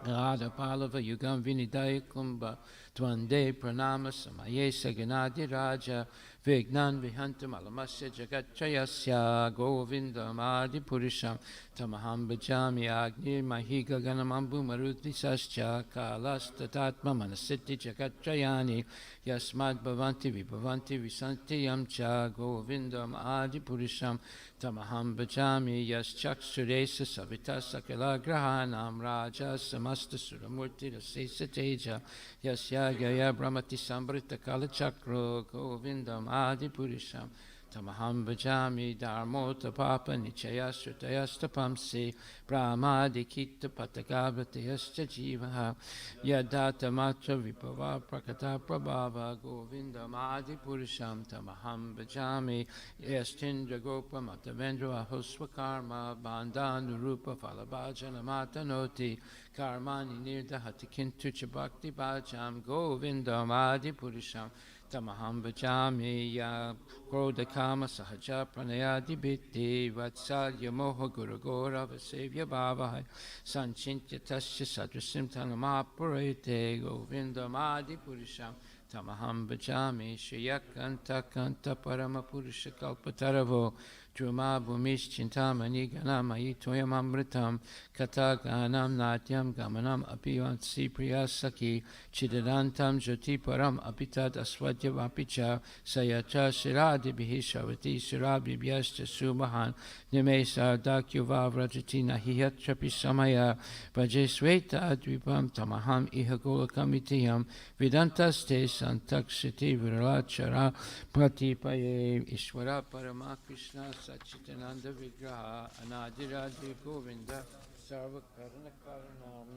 Radha Palava Yugam Vinidaya Kumbha Twande Pranama Samaye Saganadi Raja Vignan Vihantam Alamasya Jagatchayasya Govindam Adi Purusham Tamaham Bhajami Agni Mahiga Ganamambu Maruti Sascha Kalasta Tatma Manasiti Jagatchayani Yasmad Bhavanti Vibhavanti Visanti Yamcha Govindam Adi Purusham Tamaham Bhajami Yaschak Suresa Savita Sakala Grahanam Raja Samasta Suramurti Rasesa Teja Yasya Gaya Brahmati Sambrita Kala Chakra Govindam Adi Purisham Tamaham Bhajami Dharmota Papa Nichaya Srutayastapamsi Brahmadi Kita Patagabhatayascha Jivaha Yadata Matra Vipava Prakata Prabhava Govindam Adi Purisham Tamaham Bhajami Yastindra Gopa Matavendra Ahoswakarma Bandhan Rupa Falabhajana Matanoti Karmani Nirdahati Kintu Chabakti Bhajam Govindam Adi Purisham Tamaham Bhajami Ya Krodha Kama Sahaja Pranayadi Bhitti Vatsalya Moha Guru Gora Vasevya Bhavahai Sanchintya Tasya Sadrasim Tangamapurete Govindam Adi Purisham Tamaham Bhajami Shriyakanta Kanta Parama Purusha Kalpataravo Druma Bhumish Chintamani Ganamayi Toyam Amritam Kata Ganam Natyam Gamanam Apivansi Priyasaki Chidadantam Jyoti Param Apitad Aswadya Vapicha Sayacha Shiradi Bihi Shavati Shirabi Vyascha Sumahan Nime Sardakyu Vavrajati Nahiyat Trapi Samaya Vajesweta Advipam Tamaham Ihagola Kamitiyam Vidantaste Santakshiti Viralachara Pratipaye Ishwara Parama Krishna Sachitananda Vigraha Anadiradi Govinda Sarva Karana Karanam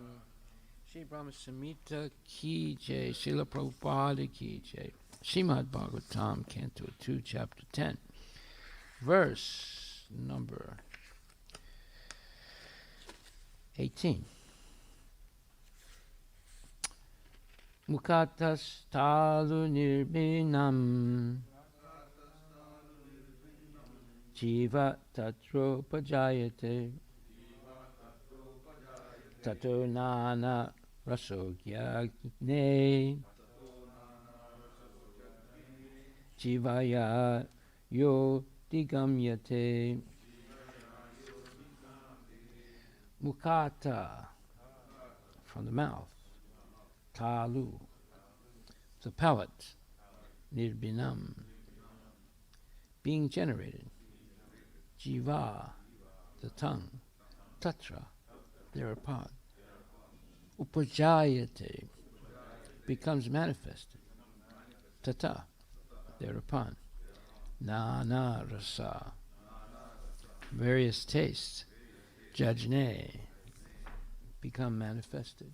Shri Brahma Samhita Ki Jai Srila Prabhupada Ki Jai Srimad Bhagavatam Canto 2 Chapter 10 Verse number 18 Mukatas talu nirbinam Jiva tatro pajayate Tato nana rasogyagne Jivaya yo digamyate Mukata from the mouth Talu the palate Nirbinam being generated Jiva, the tongue, Tatra, thereupon, Upajayate, becomes manifested, Tata, thereupon, Nana Rasa, various tastes, Jajne, become manifested,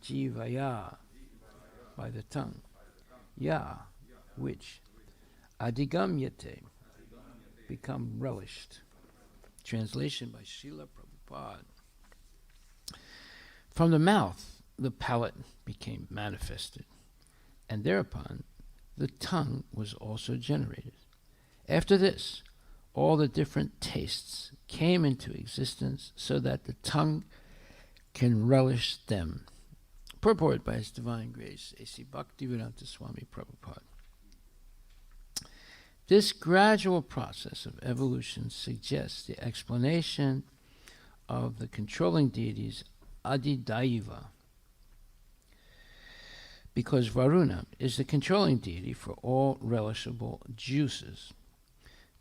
Jivaya, by the tongue, Ya, which, Adigamyate, become relished. Translation by Srila Prabhupada. From the mouth, the palate became manifested, and thereupon the tongue was also generated. After this, all the different tastes came into existence so that the tongue can relish them. Purport by His Divine Grace, A.C. Bhaktivedanta Swami Prabhupada. This gradual process of evolution suggests the explanation of the controlling deity's Adidaiva, because Varuna is the controlling deity for all relishable juices.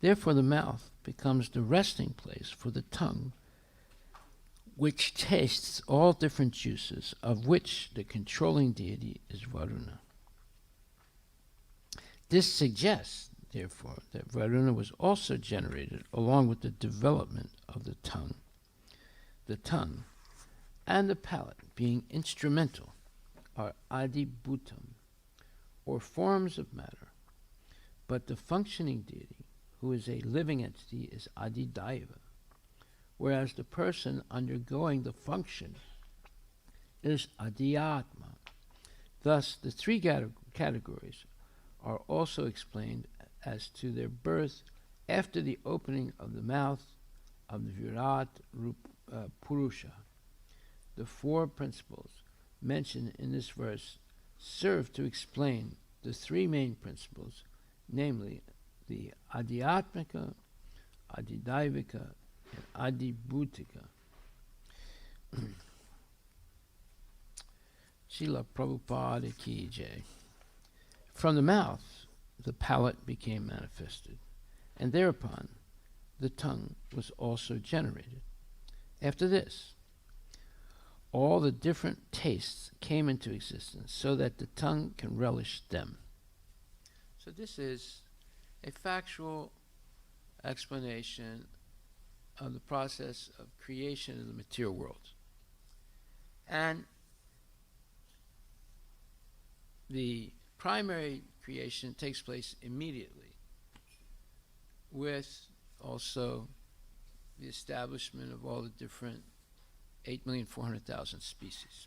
Therefore, the mouth becomes the resting place for the tongue, which tastes all different juices, of which the controlling deity is Varuna. This suggests, therefore, that Varuna was also generated along with the development of the tongue and the palate being instrumental are adibhutam, or forms of matter, but the functioning deity, who is a living entity, is adidaiva, whereas the person undergoing the function is adhyatma. Thus, the three categories are also explained as to their birth after the opening of the mouth of the Virat Purusha. The four principles mentioned in this verse serve to explain the three main principles, namely the Adhyatmika, Adidaivika, and Adibhutika. Srila Prabhupada Ki Jai. From the mouth, the palate became manifested, and thereupon the tongue was also generated. After this, all the different tastes came into existence so that the tongue can relish them. So this is a factual explanation of the process of creation of the material world. And the primary creation takes place immediately, with also the establishment of all the different 8,400,000 species.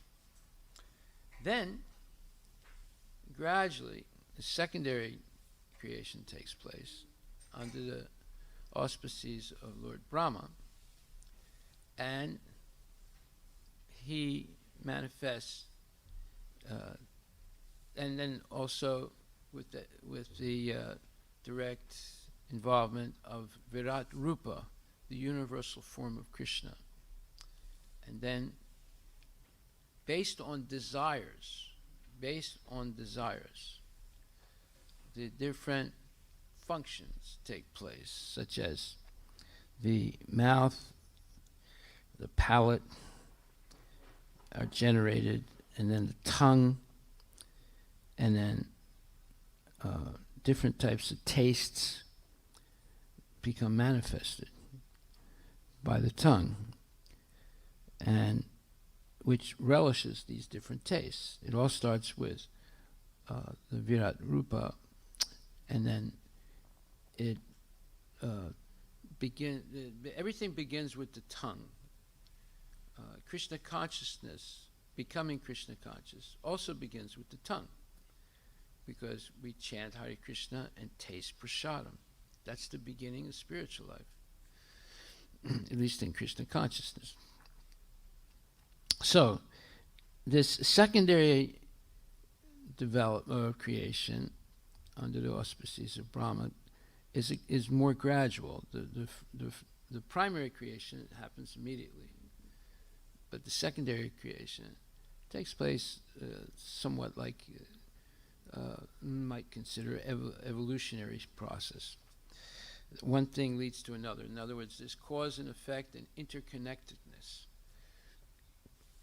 Then, gradually, the secondary creation takes place under the auspices of Lord Brahma, and he manifests, and then also with the direct involvement of Virat Rupa, the universal form of Krishna. And then, based on desires, the different functions take place, such as the mouth, the palate are generated, and then the tongue, and then different types of tastes become manifested by the tongue, and which relishes these different tastes. It all starts with the Virat Rupa, and then it everything begins with the tongue. Krishna consciousness, becoming Krishna conscious, also begins with the tongue, because we chant Hare Krishna and taste prasadam. That's the beginning of spiritual life, at least in Krishna consciousness. So, this secondary creation under the auspices of Brahma is more gradual. The primary creation happens immediately, but the secondary creation takes place somewhat like might consider evolutionary process. One thing leads to another. In other words, there's cause and effect and interconnectedness.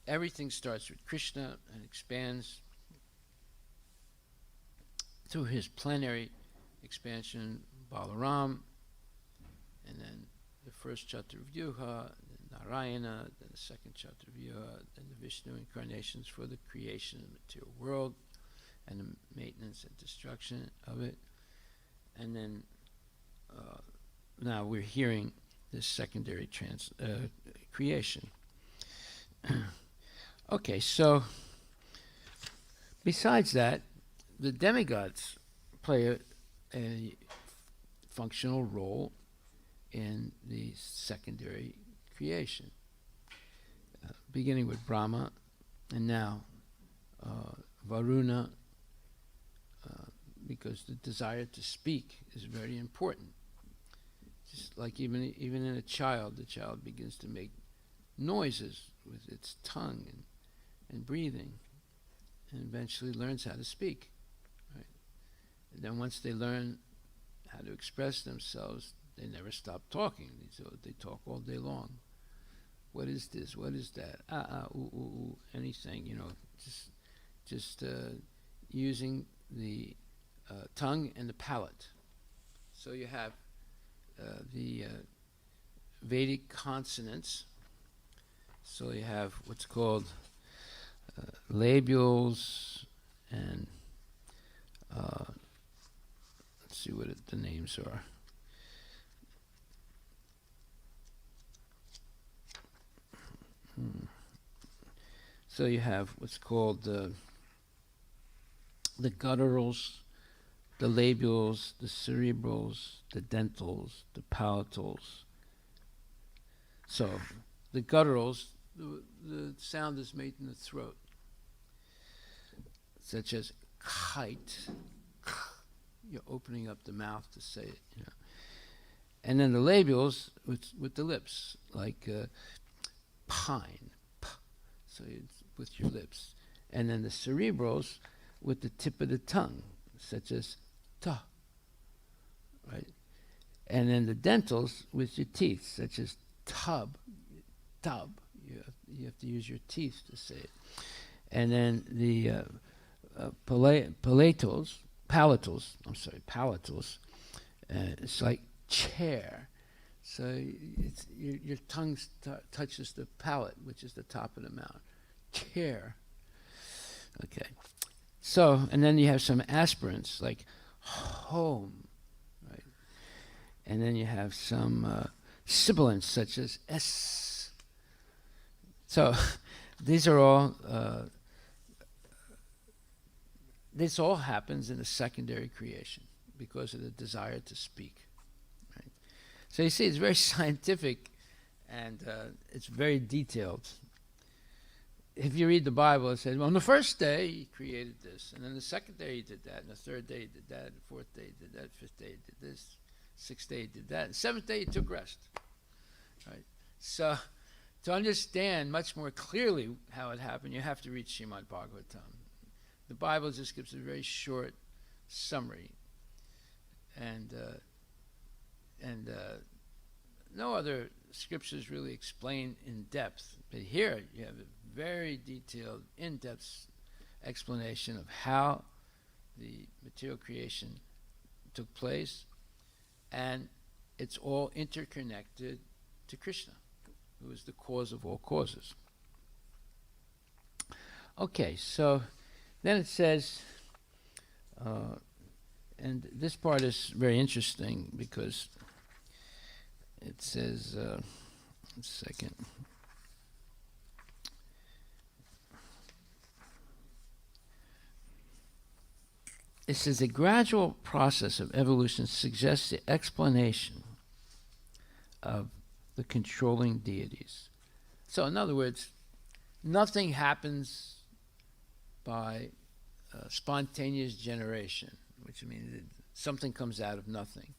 Everything starts with Krishna and expands through his plenary expansion, Balaram, and then the first Chaturvyuha, then Narayana, then the second Chaturvyuha, then the Vishnu incarnations for the creation of the material world and the maintenance and destruction of it. And then now we're hearing this secondary creation. Okay, so besides that, the demigods play a functional role in the secondary creation, beginning with Brahma, and now Varuna, because the desire to speak is very important. Just like even in a child, the child begins to make noises with its tongue and breathing, and eventually learns how to speak. Right? And then once they learn how to express themselves, they never stop talking. So they talk all day long. What is this? What is that? Ooh, anything, just using the tongue and the palate. So you have the Vedic consonants. So you have what's called labials and let's see what the names are. So you have what's called the gutturals, the labials, the cerebrals, the dentals, the palatals. So the gutturals, the sound is made in the throat, such as kite. You're opening up the mouth to say it, And then the labials with the lips, like pine, so it's with your lips. And then the cerebrals with the tip of the tongue, such as ta, right? And then the dentals with your teeth, such as tub, You have to use your teeth to say it. And then the palatals. It's like chair. So your tongue touches the palate, which is the top of the mouth. Chair. Okay. So, and then you have some aspirants like home, right? And then you have some sibilants such as S. So, these are all, this all happens in the secondary creation because of the desire to speak. Right? So you see, it's very scientific and it's very detailed. If you read the Bible, it says, well, on the first day he created this, and then the second day he did that, and the third day he did that, the fourth day he did that, fifth day he did this, sixth day he did that, and seventh day he took rest. Right? So to understand much more clearly how it happened, you have to read Srimad Bhagavatam. The Bible just gives a very short summary, and no other scriptures really explain in depth. But here you have a very detailed, in-depth explanation of how the material creation took place, and it's all interconnected to Krishna, who is the cause of all causes. Okay, so then it says, and this part is very interesting because it says, a second. It says the gradual process of evolution suggests the explanation of the controlling deities. So in other words, nothing happens by spontaneous generation, which means that something comes out of nothing.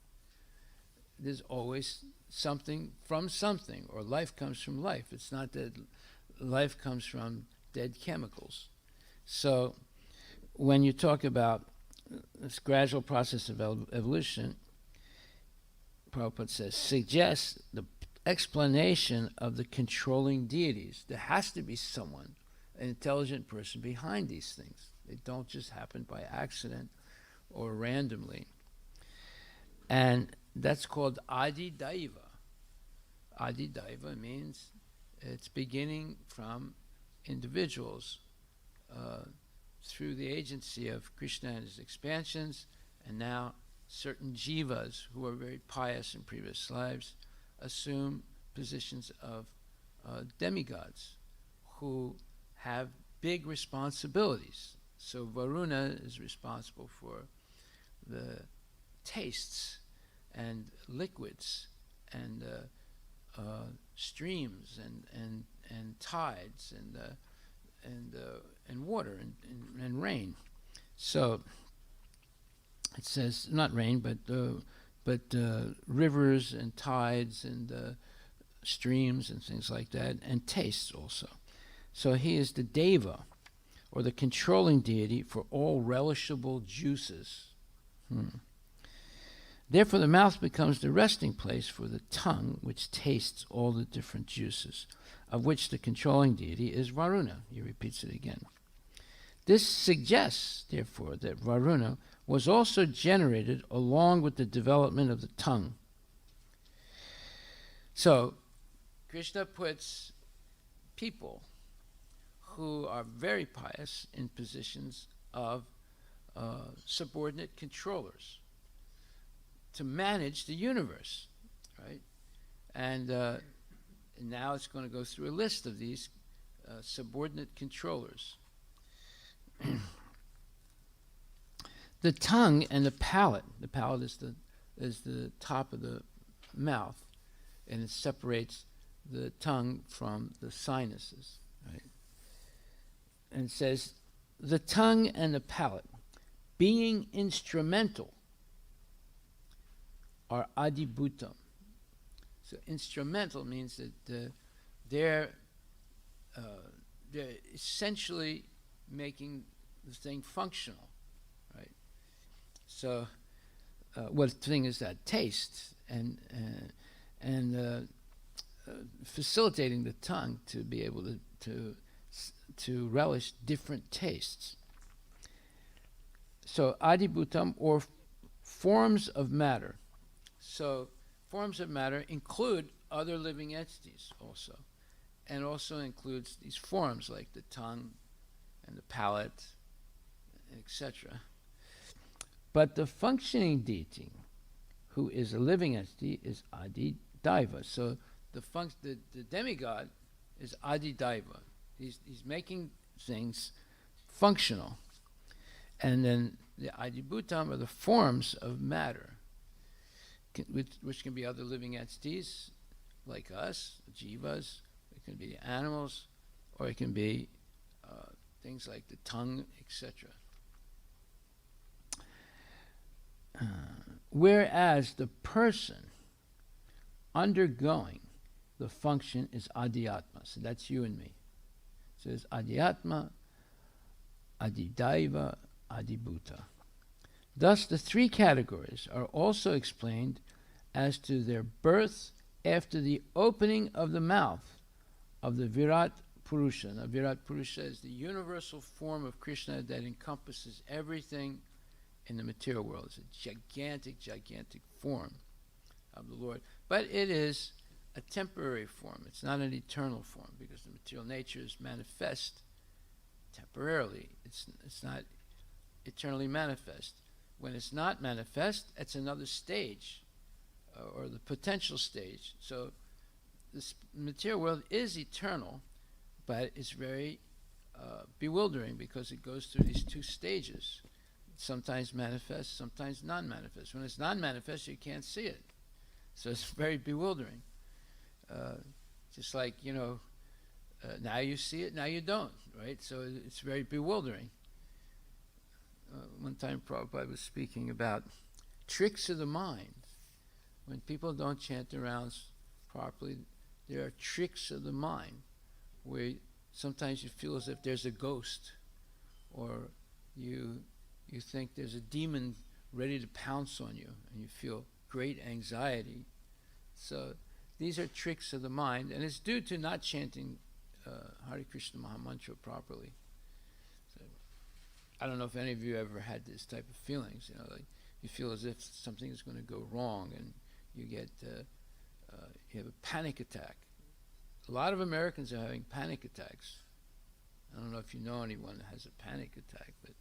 There's always something from something, or life comes from life. It's not that life comes from dead chemicals. So when you talk about this gradual process of evolution, Prabhupada says, suggests the explanation of the controlling deities. There has to be someone, an intelligent person behind these things. They don't just happen by accident or randomly. And that's called Adi Daiva. Adi Daiva means it's beginning from individuals through the agency of Krishna and his expansions, and now certain jivas who are very pious in previous lives assume positions of demigods who have big responsibilities. So Varuna is responsible for the tastes and liquids and streams and tides and water and rain. So it says not rain, but rivers and tides and streams and things like that, and tastes also. So he is the deva, or the controlling deity for all relishable juices. Therefore, the mouth becomes the resting place for the tongue, which tastes all the different juices, of which the controlling deity is Varuna. He repeats it again. This suggests, therefore, that Varuna was also generated along with the development of the tongue. So, Krishna puts people who are very pious in positions of subordinate controllers to manage the universe, right? And now it's going to go through a list of these subordinate controllers. The tongue and the palate is the top of the mouth, and it separates the tongue from the sinuses, right? And it says, the tongue and the palate, being instrumental, are adibhutam. So instrumental means that they're essentially making the thing functional, right? So what thing is that? Taste and facilitating the tongue to be able to relish different tastes. So adibhutam, or forms of matter. So forms of matter include other living entities also, and also includes these forms like the tongue and the palate, etc. But the functioning deity, who is a living entity, is Adidaiva. So the demigod is Adidaiva. He's making things functional. And then the Adibhutam are the forms of matter, which can be other living entities like us, jivas. It can be animals, or it can be things like the tongue, etc. Whereas the person undergoing the function is Adhyatma. So that's you and me. So it's Adhyatma, Adidaiva, Adibhuta. Thus the three categories are also explained as to their birth after the opening of the mouth of the Virat Purusha. Now Virat Purusha is the universal form of Krishna that encompasses everything in the material world. It's a gigantic, gigantic form of the Lord. But it is a temporary form. It's not an eternal form, because the material nature is manifest temporarily. It's not eternally manifest. When it's not manifest, it's another stage, or the potential stage. So this material world is eternal, but it's very bewildering, because it goes through these two stages. Sometimes manifest, sometimes non-manifest. When it's non-manifest, you can't see it. So it's very bewildering. Just like, now you see it, now you don't, right? So it's very bewildering. One time Prabhupada was speaking about tricks of the mind. When people don't chant the rounds properly, there are tricks of the mind where sometimes you feel as if there's a ghost, or you think there's a demon ready to pounce on you, and you feel great anxiety. So these are tricks of the mind, and it's due to not chanting Hare Krishna Mahamantra properly. So, I don't know if any of you ever had this type of feelings, like you feel as if something is going to go wrong, and you get you have a panic attack. A lot of Americans are having panic attacks. I don't know if you know anyone that has a panic attack, but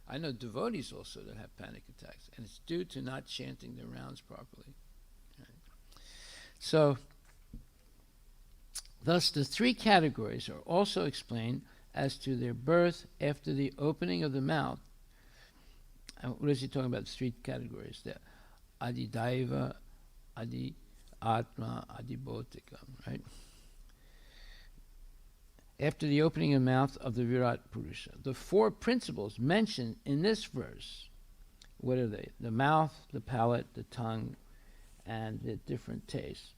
I know devotees also that have panic attacks, and it's due to not chanting their rounds properly. Right. So, thus the three categories are also explained as to their birth after the opening of the mouth. And what is he talking about? The three categories there: Adidaiva, Adi Atma, Adibhotika, right? After the opening of the mouth of the Virat Purusha. The four principles mentioned in this verse, what are they? The mouth, the palate, the tongue, and the different tastes,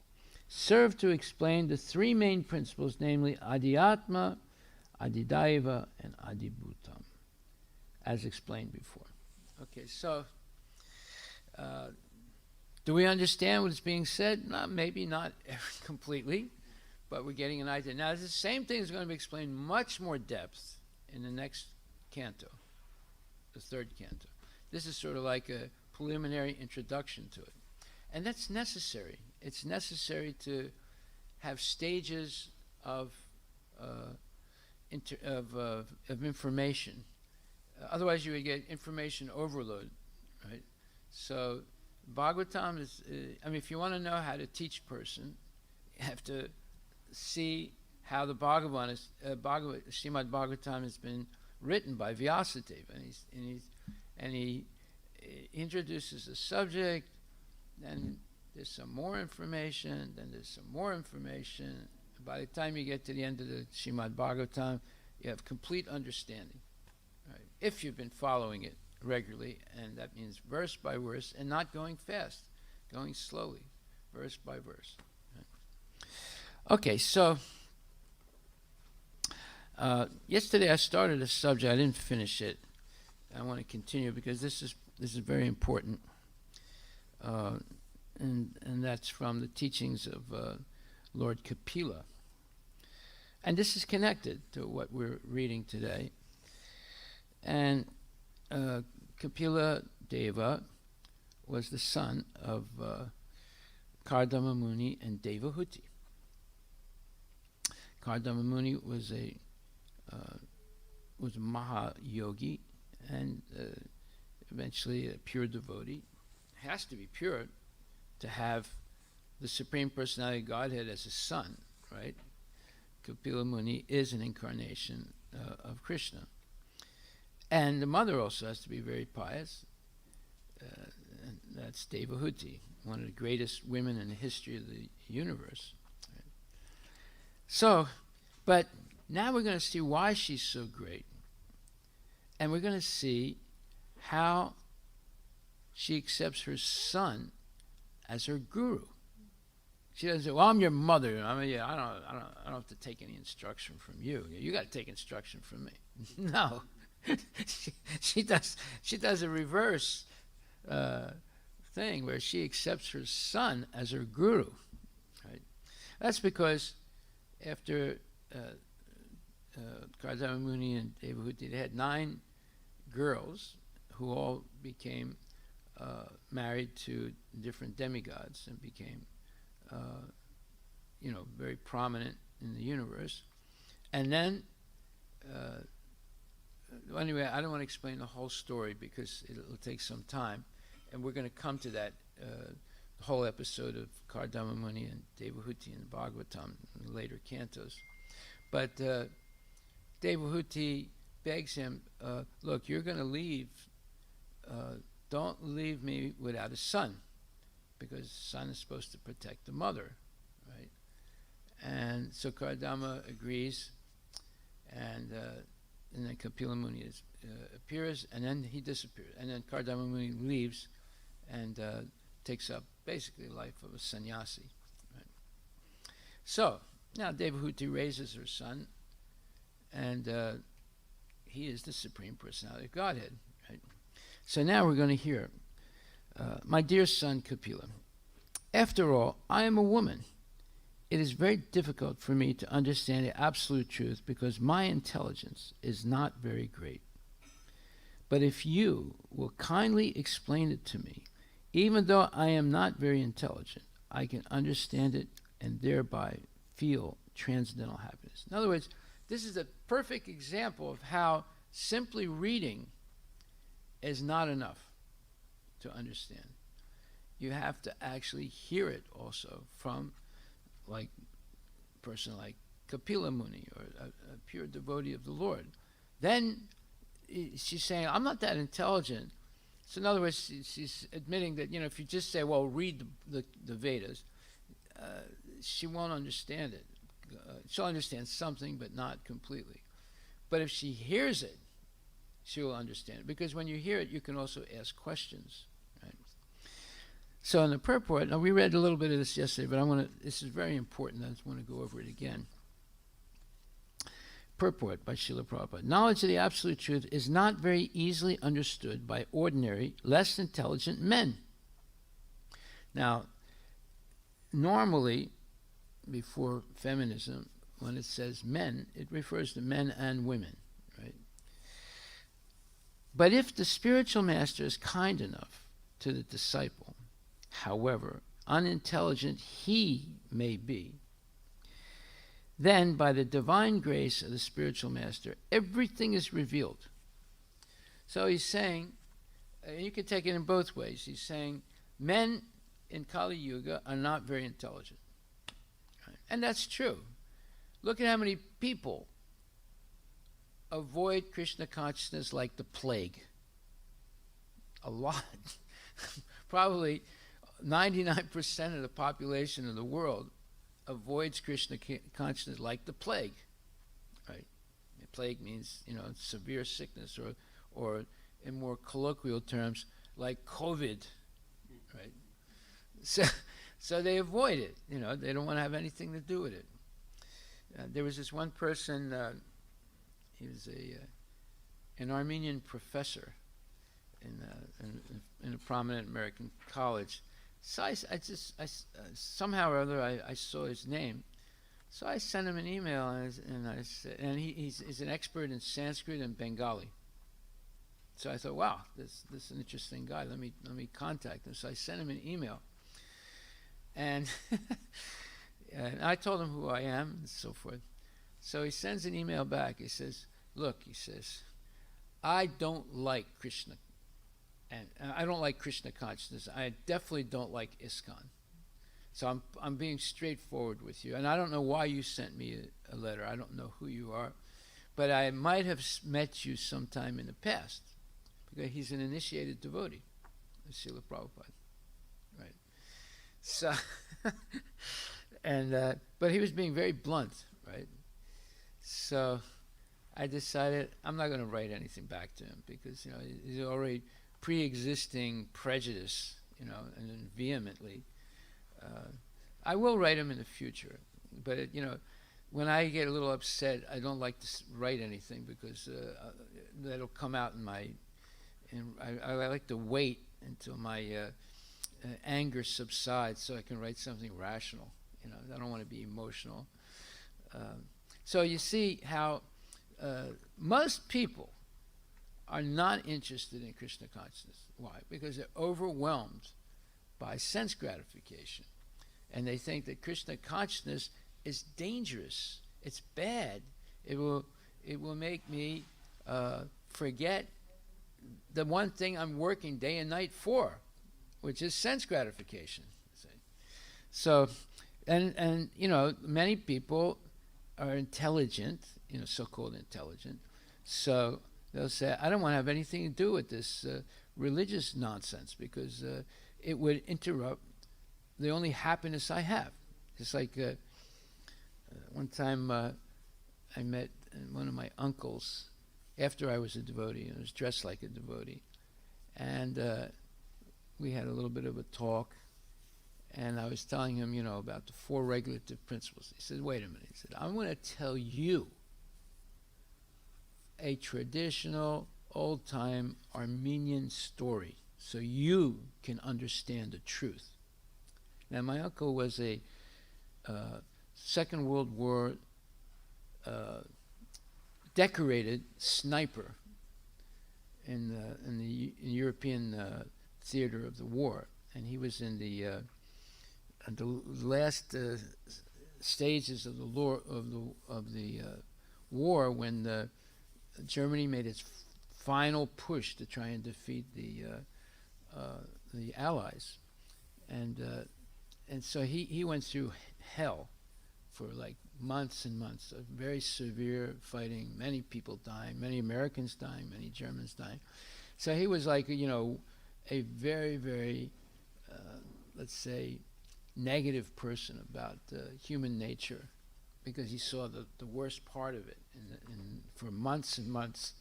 serve to explain the three main principles, namely Adhyatma, Adidaiva, and Adibhutam, as explained before. Okay, so do we understand what is being said? Maybe not completely, but we're getting an idea. Now, the same thing is going to be explained much more depth in the next canto, the third canto. This is sort of like a preliminary introduction to it. And that's necessary. It's necessary to have stages of information. Otherwise, you would get information overload, right? So, Bhagavatam is, if you want to know how to teach a person, you have to see how the Srimad Bhagavatam has been written by Vyasadeva, and he introduces the subject, then there's some more information, then there's some more information. By the time you get to the end of the Srimad Bhagavatam, you have complete understanding, right? If you've been following it regularly, and that means verse by verse, and not going fast, going slowly, verse by verse. Okay, so yesterday I started a subject. I didn't finish it. I want to continue because this is very important, and that's from the teachings of Lord Kapila. And this is connected to what we're reading today. And Kapila Deva was the son of Kardama Muni and Devahuti. Kardama Muni was a Mahayogi and eventually a pure devotee. Has to be pure to have the Supreme Personality of Godhead as a son, right? Kapila Muni is an incarnation of Krishna. And the mother also has to be very pious. And that's Devahuti, one of the greatest women in the history of the universe. So, but now we're going to see why she's so great. And we're going to see how she accepts her son as her guru. She doesn't say, "Well, I'm your mother. I mean, I don't have to take any instruction from you. You got to take instruction from me." No, she does a reverse thing where she accepts her son as her guru. Right? That's because after Kardama Muni and Devahuti, they had 9 girls who all became married to different demigods and became very prominent in the universe. And then, anyway, I don't want to explain the whole story because it'll take some time. And we're going to come to that the whole episode of Kardama Muni and Devahuti in the Bhagavatam in the later cantos. But Devahuti begs him, look, you're going to leave. Don't leave me without a son, because the son is supposed to protect the mother, right? And so Kardama agrees, and then Kapila Muni appears, and then he disappears. And then Kardama Muni leaves and takes up basically the life of a sannyasi. Right? So now Devahuti raises her son, and he is the Supreme Personality of Godhead. Right? So now we're going to hear, my dear son Kapila, after all, I am a woman. It is very difficult for me to understand the absolute truth because my intelligence is not very great. But if you will kindly explain it to me, even though I am not very intelligent, I can understand it and thereby feel transcendental happiness. In other words, this is a perfect example of how simply reading is not enough to understand. You have to actually hear it also from a person like Kapila Muni or a pure devotee of the Lord. Then she's saying, I'm not that intelligent. So in other words, she's admitting that, if you just say, well, read the Vedas, she won't understand it. She'll understand something, but not completely. But if she hears it, she will understand it. Because when you hear it, you can also ask questions. Right? So in the purport, now we read a little bit of this yesterday, but this is very important. I just want to go over it again. Purport by Srila Prabhupada. Knowledge of the absolute truth is not very easily understood by ordinary, less intelligent men. Now, normally, before feminism, when it says men, it refers to men and women, right? But if the spiritual master is kind enough to the disciple, however unintelligent he may be, then by the divine grace of the spiritual master, everything is revealed. So he's saying, you can take it in both ways. He's saying men in Kali Yuga are not very intelligent. Right? And that's true. Look at how many people avoid Krishna consciousness like the plague. A lot. Probably 99% of the population of the world avoids Krishna consciousness like the plague. Right? The plague means, severe sickness, or in more colloquial terms, like COVID. Right? So they avoid it. They don't want to have anything to do with it. There was this one person. He was an Armenian professor in a prominent American college, So somehow or other I saw his name. So I sent him an email, and I said, and he's an expert in Sanskrit and Bengali. So I thought, wow, this is an interesting guy. Let me contact him. So I sent him an email, and and I told him who I am and so forth. So he sends an email back. He says, look, he says, I don't like Krishna, and I don't like Krishna consciousness. I definitely don't like ISKCON. So I'm being straightforward with you, and I don't know why you sent me a letter. I don't know who you are, but I might have met you sometime in the past, because he's an initiated devotee of Srila Prabhupada, right? So, and but he was being very blunt, right? So I decided I'm not going to write anything back to him, because he's already pre-existing prejudice, and then vehemently. I will write him in the future, but when I get a little upset, I don't like to write anything, because that'll come out in my. And I like to wait until my anger subsides so I can write something rational. I don't want to be emotional. So you see how most people are not interested in Krishna consciousness. Why? Because they're overwhelmed by sense gratification, and they think that Krishna consciousness is dangerous. It's bad. It will make me forget the one thing I'm working day and night for, which is sense gratification. So, and many people are intelligent, so-called intelligent. So they'll say, I don't want to have anything to do with this religious nonsense, because it would interrupt the only happiness I have. It's like one time I met one of my uncles after I was a devotee, and was dressed like a devotee. And we had a little bit of a talk, and I was telling him, about the 4 regulative principles. He said, wait a minute. He said, I'm going to tell you a traditional, old-time Armenian story so you can understand the truth. Now, my uncle was a Second World War decorated sniper in the European theater of the war, and he was in the last stages of the war when Germany made its final push to try and defeat the Allies, and so he went through hell for like months and months of very severe fighting, many people dying, many Americans dying, many Germans dying. So he was like, a very, very, let's say, negative person about human nature, because he saw the worst part of it for months and months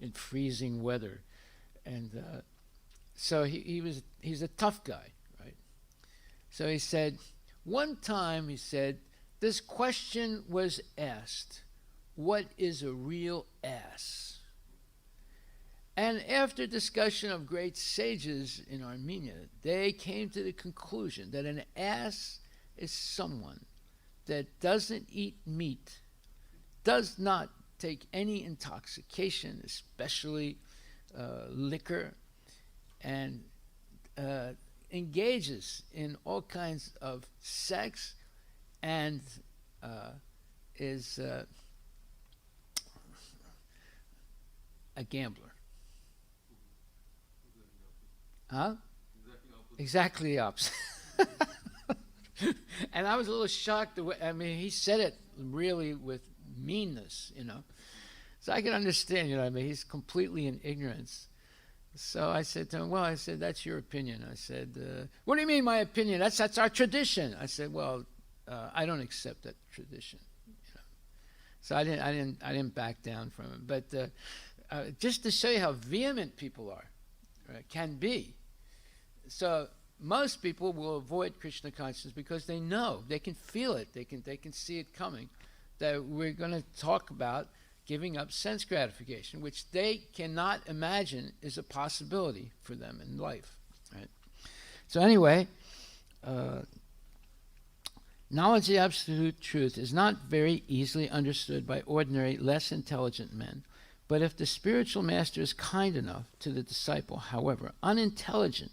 in freezing weather. And so he's a tough guy, right? So he said, one time he said, this question was asked, what is a real ass? And after discussion of great sages in Armenia, they came to the conclusion that an ass is someone that doesn't eat meat, does not take any intoxication, especially liquor, and engages in all kinds of sex, and is a gambler. Huh? Exactly the opposite. And I was a little shocked. He said it really with meanness, So I can understand, he's completely in ignorance. So I said to him, well, that's your opinion. I said, what do you mean my opinion? That's our tradition. I said, well, I don't accept that tradition. So I didn't back down from him. But just to show you how vehement people are, can be. So most people will avoid Krishna consciousness because they know, they can feel it, they can see it coming, that we're going to talk about giving up sense gratification, which they cannot imagine is a possibility for them in life. Right? So anyway, knowledge of the absolute truth is not very easily understood by ordinary, less intelligent men. But if the spiritual master is kind enough to the disciple, however unintelligent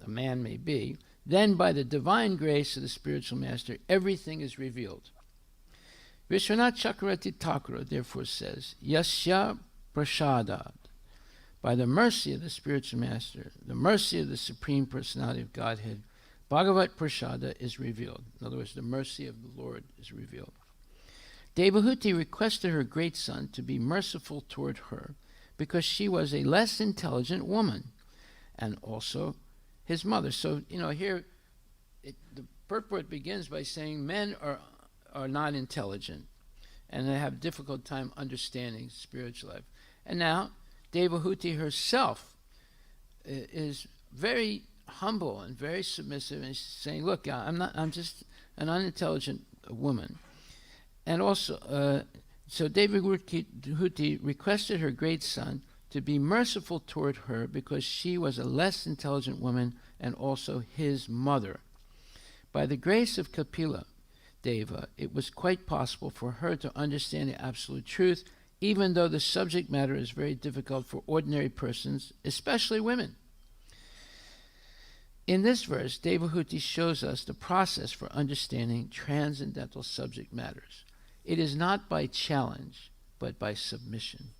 a man may be, then by the divine grace of the spiritual master, everything is revealed. Vishwanath Chakravarti Thakura therefore says, Yasya Prasadat, by the mercy of the spiritual master, the mercy of the Supreme Personality of Godhead, Bhagavat Prasada is revealed. In other words, the mercy of the Lord is revealed. Devotee requested her great son to be merciful toward her because she was a less intelligent woman, and also his mother. So, here the purport begins by saying men are not intelligent and they have a difficult time understanding spiritual life. And now Devotee herself is very humble and very submissive, and she's saying, look, I'm just an unintelligent woman. And also, so Devotee requested her great son to be merciful toward her because she was a less intelligent woman and also his mother. By the grace of Kapila Deva, it was quite possible for her to understand the absolute truth, even though the subject matter is very difficult for ordinary persons, especially women. In this verse, Devotee shows us the process for understanding transcendental subject matters. It is not by challenge, but by submission.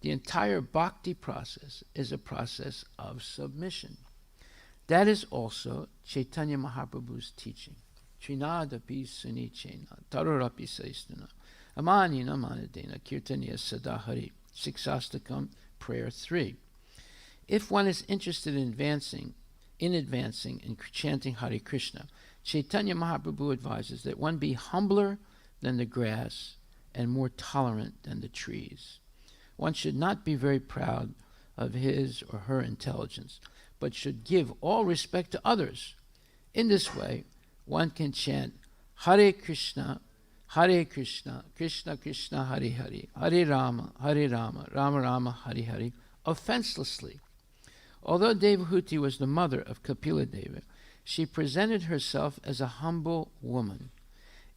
The entire bhakti process is a process of submission. That is also Chaitanya Mahaprabhu's teaching. Trinadapi sunichena, tarurapi saistana, amanina manadena, kirtaniya sadahari, Siksastakam, prayer 3. If one is interested in advancing and chanting Hare Krishna, Chaitanya Mahaprabhu advises that one be humbler than the grass and more tolerant than the trees. One should not be very proud of his or her intelligence, but should give all respect to others. In this way, one can chant Hare Krishna, Krishna Krishna, Hare Hare, Hare Rama, Rama Rama, Hare Hare, offenselessly. Although Devotee was the mother of Kapila Deva, she presented herself as a humble woman.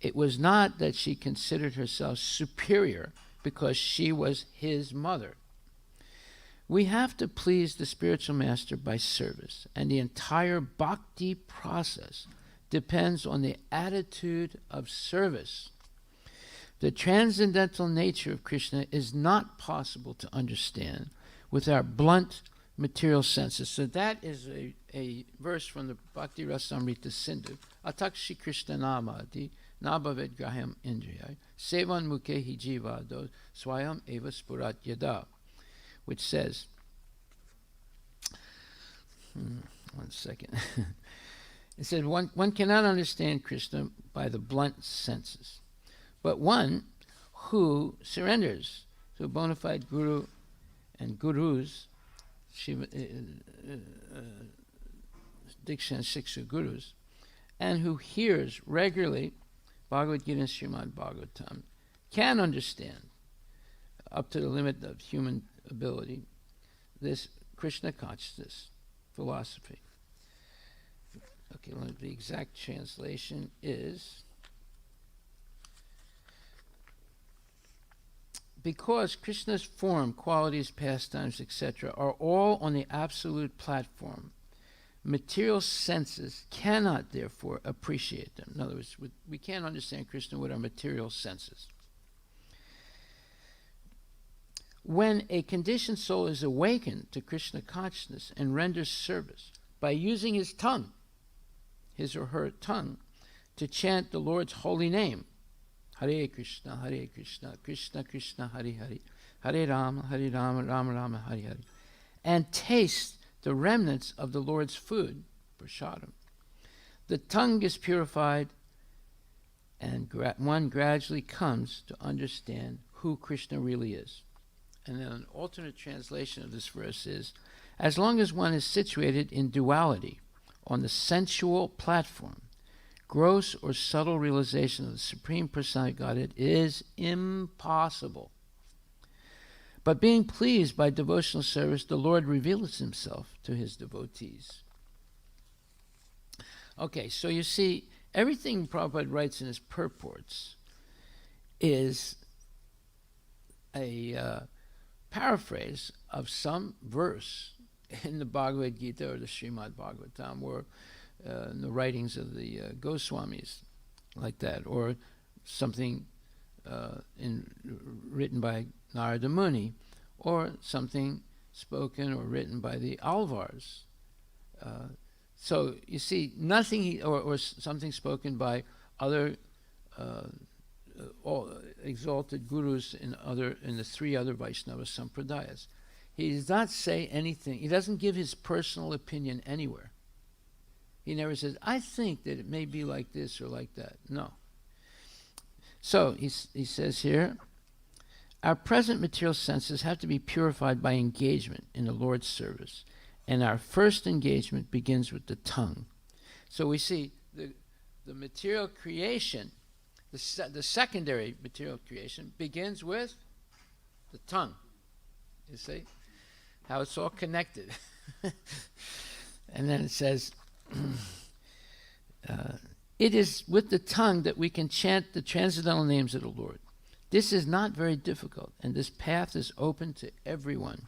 It was not that she considered herself superior because she was his mother. We have to please the spiritual master by service, and the entire bhakti process depends on the attitude of service. The transcendental nature of Krishna is not possible to understand with our blunt material senses. So that is a verse from the Bhakti Rasamrita Sindhu. Atakshi Krishna Namadi Nabhaved Graham Indriya Sevan Mukhe Jivado Swayam Eva Spurat Yada, which says, one second. It said, one cannot understand Krishna by the blunt senses, but one who surrenders to a bona fide guru and gurus, Diksha and Shiksha gurus, and who hears regularly Bhagavad Gita and Srimad Bhagavatam, can understand, up to the limit of human ability, this Krishna consciousness philosophy. Okay, the exact translation is, because Krishna's form, qualities, pastimes, etc., are all on the absolute platform, material senses cannot therefore appreciate them. In other words, we can't understand Krishna with our material senses. When a conditioned soul is awakened to Krishna consciousness and renders service by using his tongue, his or her tongue, to chant the Lord's holy name, Hare Krishna, Krishna Krishna, Hare Hare, Hare Rama, Rama Rama, Hare Hare, and taste the remnants of the Lord's food, prasadam, the tongue is purified, and one gradually comes to understand who Krishna really is. And then an alternate translation of this verse is, as long as one is situated in duality, on the sensual platform, gross or subtle realization of the Supreme Personality of Godhead is impossible. But being pleased by devotional service, the Lord reveals himself to his devotees. Okay, so you see, everything Prabhupada writes in his purports is a paraphrase of some verse in the Bhagavad Gita or the Srimad Bhagavatam, or in the writings of the Goswamis, like that, or something written by Narada Muni, or something spoken or written by the Alvars. So you see, nothing, or something spoken by other exalted gurus in the three other Vaishnava Sampradayas. He does not say anything. He doesn't give his personal opinion anywhere. He never says, I think that it may be like this or like that. No. So he says here, our present material senses have to be purified by engagement in the Lord's service. And our first engagement begins with the tongue. So we see the material creation, the secondary material creation begins with the tongue. You see how it's all connected. And then it says, it is with the tongue that we can chant the transcendental names of the Lord. This is not very difficult, and this path is open to everyone.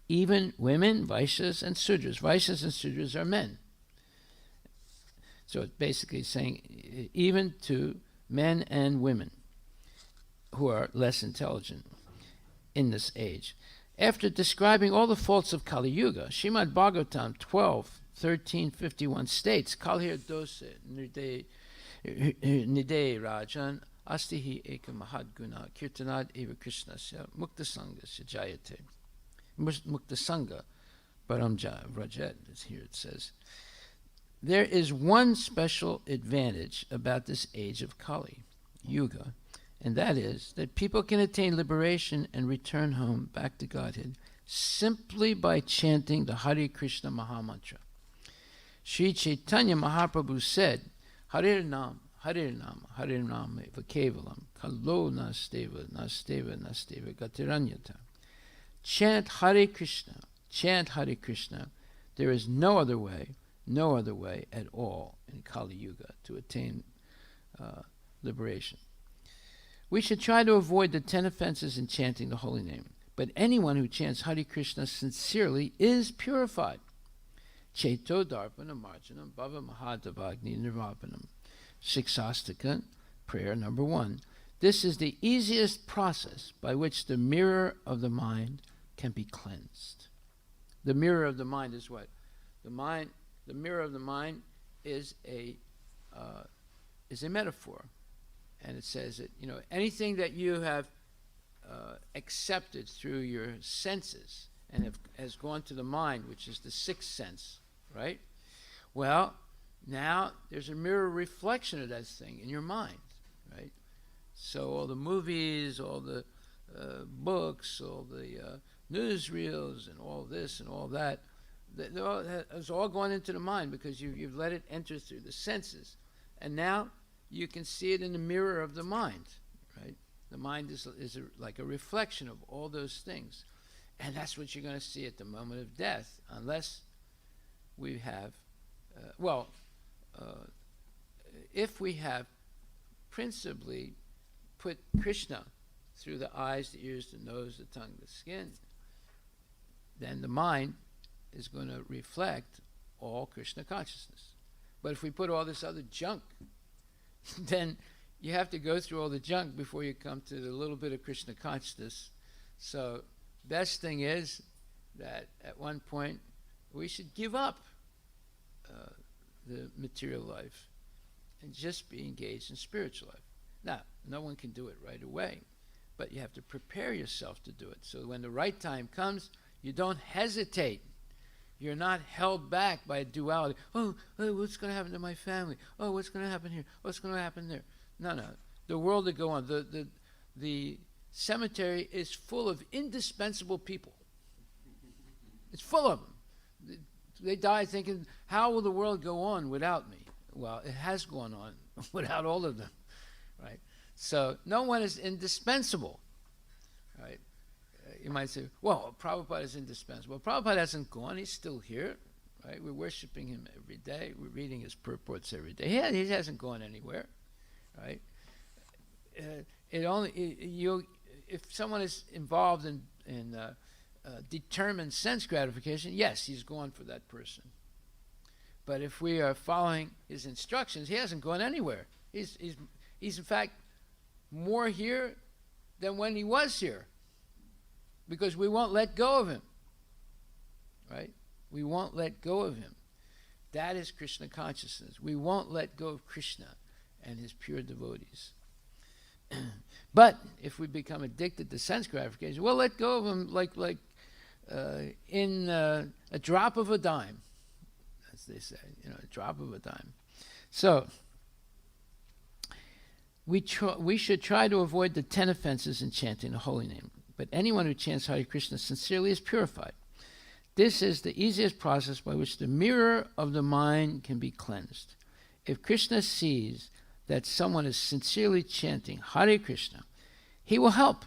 Even women, Vaishyas, and Sudras. Vaishyas and Sudras are men. So it's basically saying even to men and women who are less intelligent in this age. After describing all the faults of Kali Yuga, Srimad Bhagavatam 12:13-51 states, Kalhir dose nide rajan astihi eka mahadguna kirtanad eva krishnasya mukta sangasya jayate. Mukta sangha paramja vrajet, here it says. There is one special advantage about this age of Kali Yuga, and that is that people can attain liberation and return home back to Godhead simply by chanting the Hare Krishna Mahamantra. Sri Chaitanya Mahaprabhu said, Hare Nam, Hare Nam, Hare Nam eva kevalam, kalo nasteva, nasteva, nasteva gatiranyata. Chant Hare Krishna, chant Hare Krishna. There is no other way at all in Kali Yuga to attain liberation. We should try to avoid the 10 offenses in chanting the holy name, but anyone who chants Hare Krishna sincerely is purified. Cheto Darpanam Marjanam Bhava Mahadavagni Nirvapanam. Shiksastaka, prayer number 1. This is the easiest process by which the mirror of the mind can be cleansed. The mirror of the mind is what? The mirror of the mind is a metaphor. And it says that, anything that you have accepted through your senses and has gone to the mind, which is the sixth sense, right? Well, now there's a mirror reflection of that thing in your mind, right? So all the movies, all the books, all the newsreels, and all this and all that, it's all gone into the mind because you've let it enter through the senses. And now you can see it in the mirror of the mind, right? The mind is like a reflection of all those things. And that's what you're going to see at the moment of death, unless we have, if we have principally put Krishna through the eyes, the ears, the nose, the tongue, the skin, then the mind is going to reflect all Krishna consciousness. But if we put all this other junk, then you have to go through all the junk before you come to the little bit of Krishna consciousness. So best thing is that at one point we should give up the material life and just be engaged in spiritual life. Now, no one can do it right away, but you have to prepare yourself to do it. So when the right time comes, you don't hesitate. You're not held back by duality. Oh, what's going to happen to my family? Oh, what's going to happen here? What's going to happen there? No. The world will go on. The cemetery is full of indispensable people. It's full of them. They die thinking, how will the world go on without me? Well, it has gone on without all of them, right? So no one is indispensable, right? you might say, well, Prabhupada is indispensable. Well, Prabhupada hasn't gone. He's still here, right? We're worshiping him every day. We're reading his purports every day. He hasn't gone anywhere, right? If someone is involved in determined sense gratification, yes, he's gone for that person. But if we are following his instructions, he hasn't gone anywhere. He's in fact more here than when he was here, because we won't let go of him, right? We won't let go of him. That is Krishna consciousness. We won't let go of Krishna and his pure devotees. But if we become addicted to sense gratification, we'll let go of him like in a drop of a dime, as they say, a drop of a dime. So we should try to avoid the 10 offenses in chanting the holy name. But anyone who chants Hare Krishna sincerely is purified. This is the easiest process by which the mirror of the mind can be cleansed. If Krishna sees that someone is sincerely chanting Hare Krishna, he will help.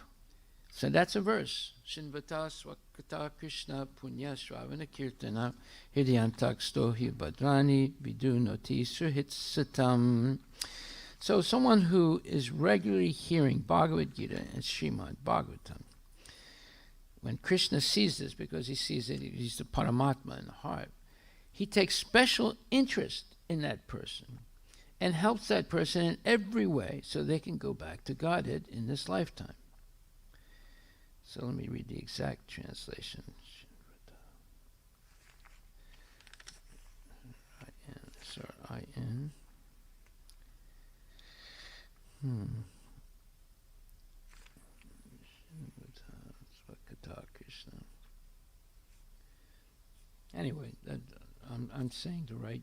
So that's a verse. Shinvata swakata Krishna punya shravana kirtana hidyantak stohi badrani vidunoti suhitsatam. So someone who is regularly hearing Bhagavad Gita and Srimad Bhagavatam, when Krishna sees this, because he sees that he's the Paramatma in the heart, he takes special interest in that person and helps that person in every way so they can go back to Godhead in this lifetime. So let me read the exact translation. I-N. Anyway, I'm saying the right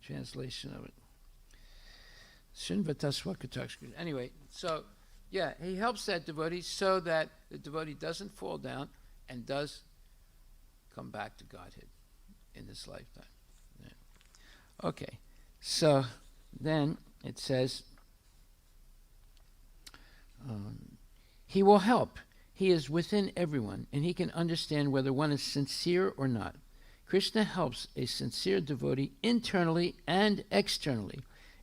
translation of it. Anyway, so yeah, he helps that devotee so that the devotee doesn't fall down and does come back to Godhead in this lifetime. Yeah. Okay, so then it says, he will help. He is within everyone, and he can understand whether one is sincere or not. Krishna helps a sincere devotee internally and externally.